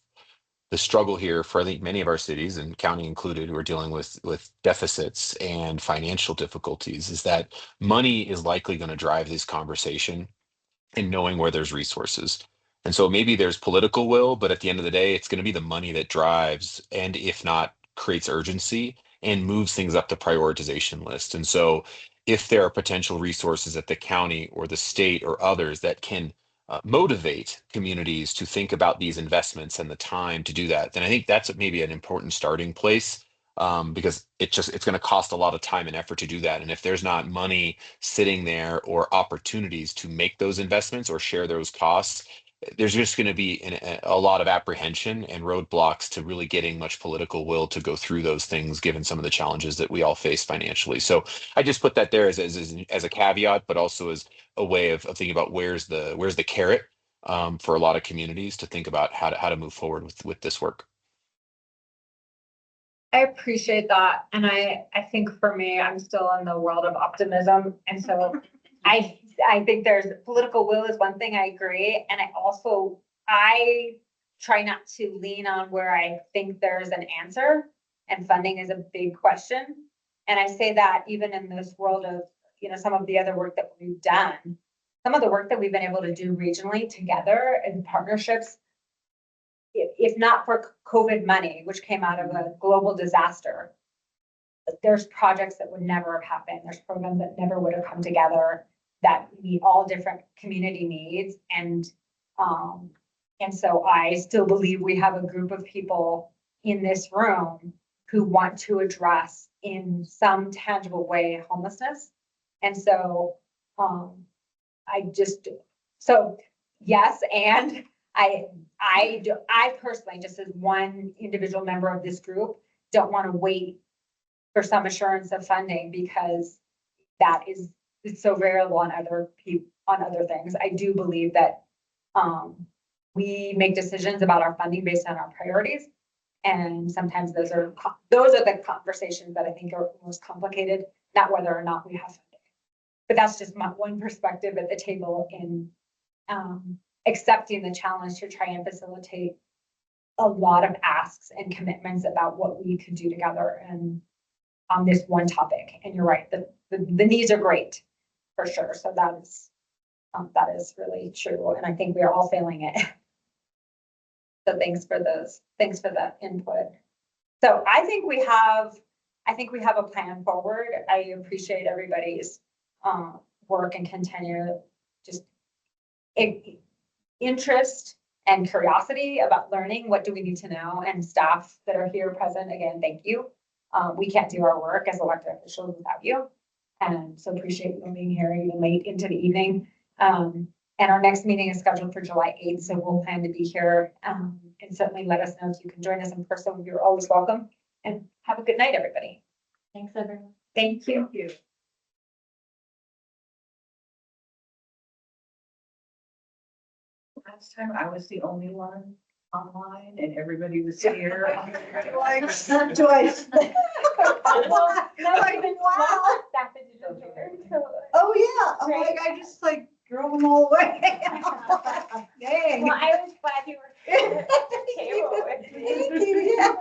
the struggle here for, I think, many of our cities, and county included, who are dealing with deficits and financial difficulties, is that money is likely going to drive this conversation, and knowing where there's resources. And so maybe there's political will, but at the end of the day, it's going to be the money that drives, and if not, creates urgency and moves things up the prioritization list. And so if there are potential resources at the county or the state or others that can motivate communities to think about these investments and the time to do that, then I think that's maybe an important starting place, because it's going to cost a lot of time and effort to do that. And if there's not money sitting there or opportunities to make those investments or share those costs, there's just going to be a lot of apprehension and roadblocks to really getting much political will to go through those things, given some of the challenges that we all face financially. So I just put that there as a caveat, but also as a way of thinking about where's the carrot, for a lot of communities to think about how to move forward with this work. I appreciate that. And I think for me, I'm still in the world of optimism. And so I think there's political will is one thing, I agree. And I try not to lean on where I think there's an answer, and funding is a big question. And I say that even in this world of, some of the other work that we've done, some of the work that we've been able to do regionally together in partnerships, if not for COVID money, which came out of a global disaster, there's projects that would never have happened. There's programs that never would have come together that meet all different community needs. And so I still believe we have a group of people in this room who want to address in some tangible way homelessness. And so yes, and I personally, just as one individual member of this group, don't want to wait for some assurance of funding, because it's so variable on other things. I do believe that we make decisions about our funding based on our priorities, and sometimes those are the conversations that I think are most complicated, not whether or not we have funding. But that's just my one perspective at the table in accepting the challenge to try and facilitate a lot of asks and commitments about what we could do together and on this one topic. And you're right, the needs are great for sure. So that is really true. And I think we are all feeling it. So thanks for the input. So I think we have a plan forward. I appreciate everybody's work and continue just interest and curiosity about learning. What do we need to know? And staff that are here present, again, thank you. We can't do our work as elected officials without you. And so appreciate you being here even late into the evening. And our next meeting is scheduled for July 8th, so we'll plan to be here. And certainly let us know if you can join us in person. You're always welcome. And have a good night, everybody. Thanks, everyone. Thank you. Thank you. Last time I was the only one online and everybody was here. Like, twice. Well, Like, wow. Staff is usually here, so- Oh, yeah. I'm like, I just like drove them all away. Dang. Well, I was glad you were here. Thank you, yeah.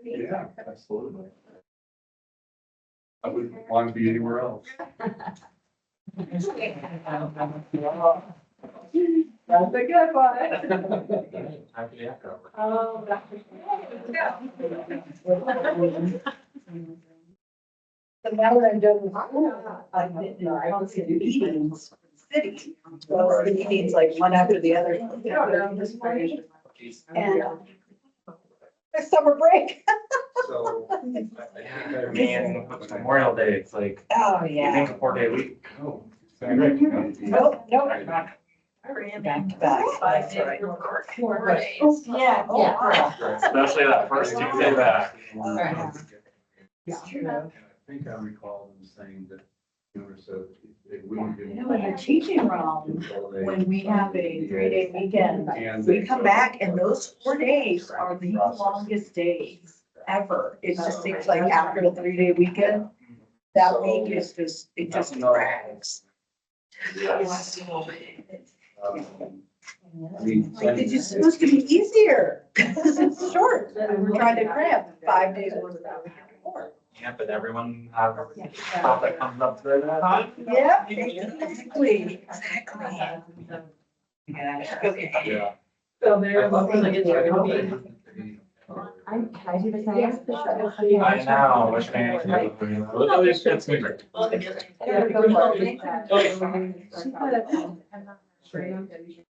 Yeah, absolutely. I wouldn't want to be anywhere else. That's a good one. Happy to have her. Oh, The matter I'm doing, I've been in constant meetings for the city. Well, the meetings like one after the other. And there's summer break. So, I mean, with Memorial Day, it's like, Oh, you yeah. think a 4-day week? Oh. Great. Nope, nope. I ran back to back. That's right. 4 days. Yeah. Oh, wow. Especially that first Tuesday back. It's true. I think I recall them saying that, so they wouldn't give. You know, in the teaching realm, when we have a 3-day weekend, we come back and those 4 days are the longest days ever. It just seems like after a 3-day weekend, that week is just, it just drags. Like, it's supposed to be easier, because it's short, and we're trying to cram 5 days worth of that weekend before. Yeah, but everyone have stuff that comes up to their time. Yeah, exactly, exactly. Yeah, okay. Yeah. So there's. Can I do the same? I know, wish I could. At least it's me. Yeah, go for it.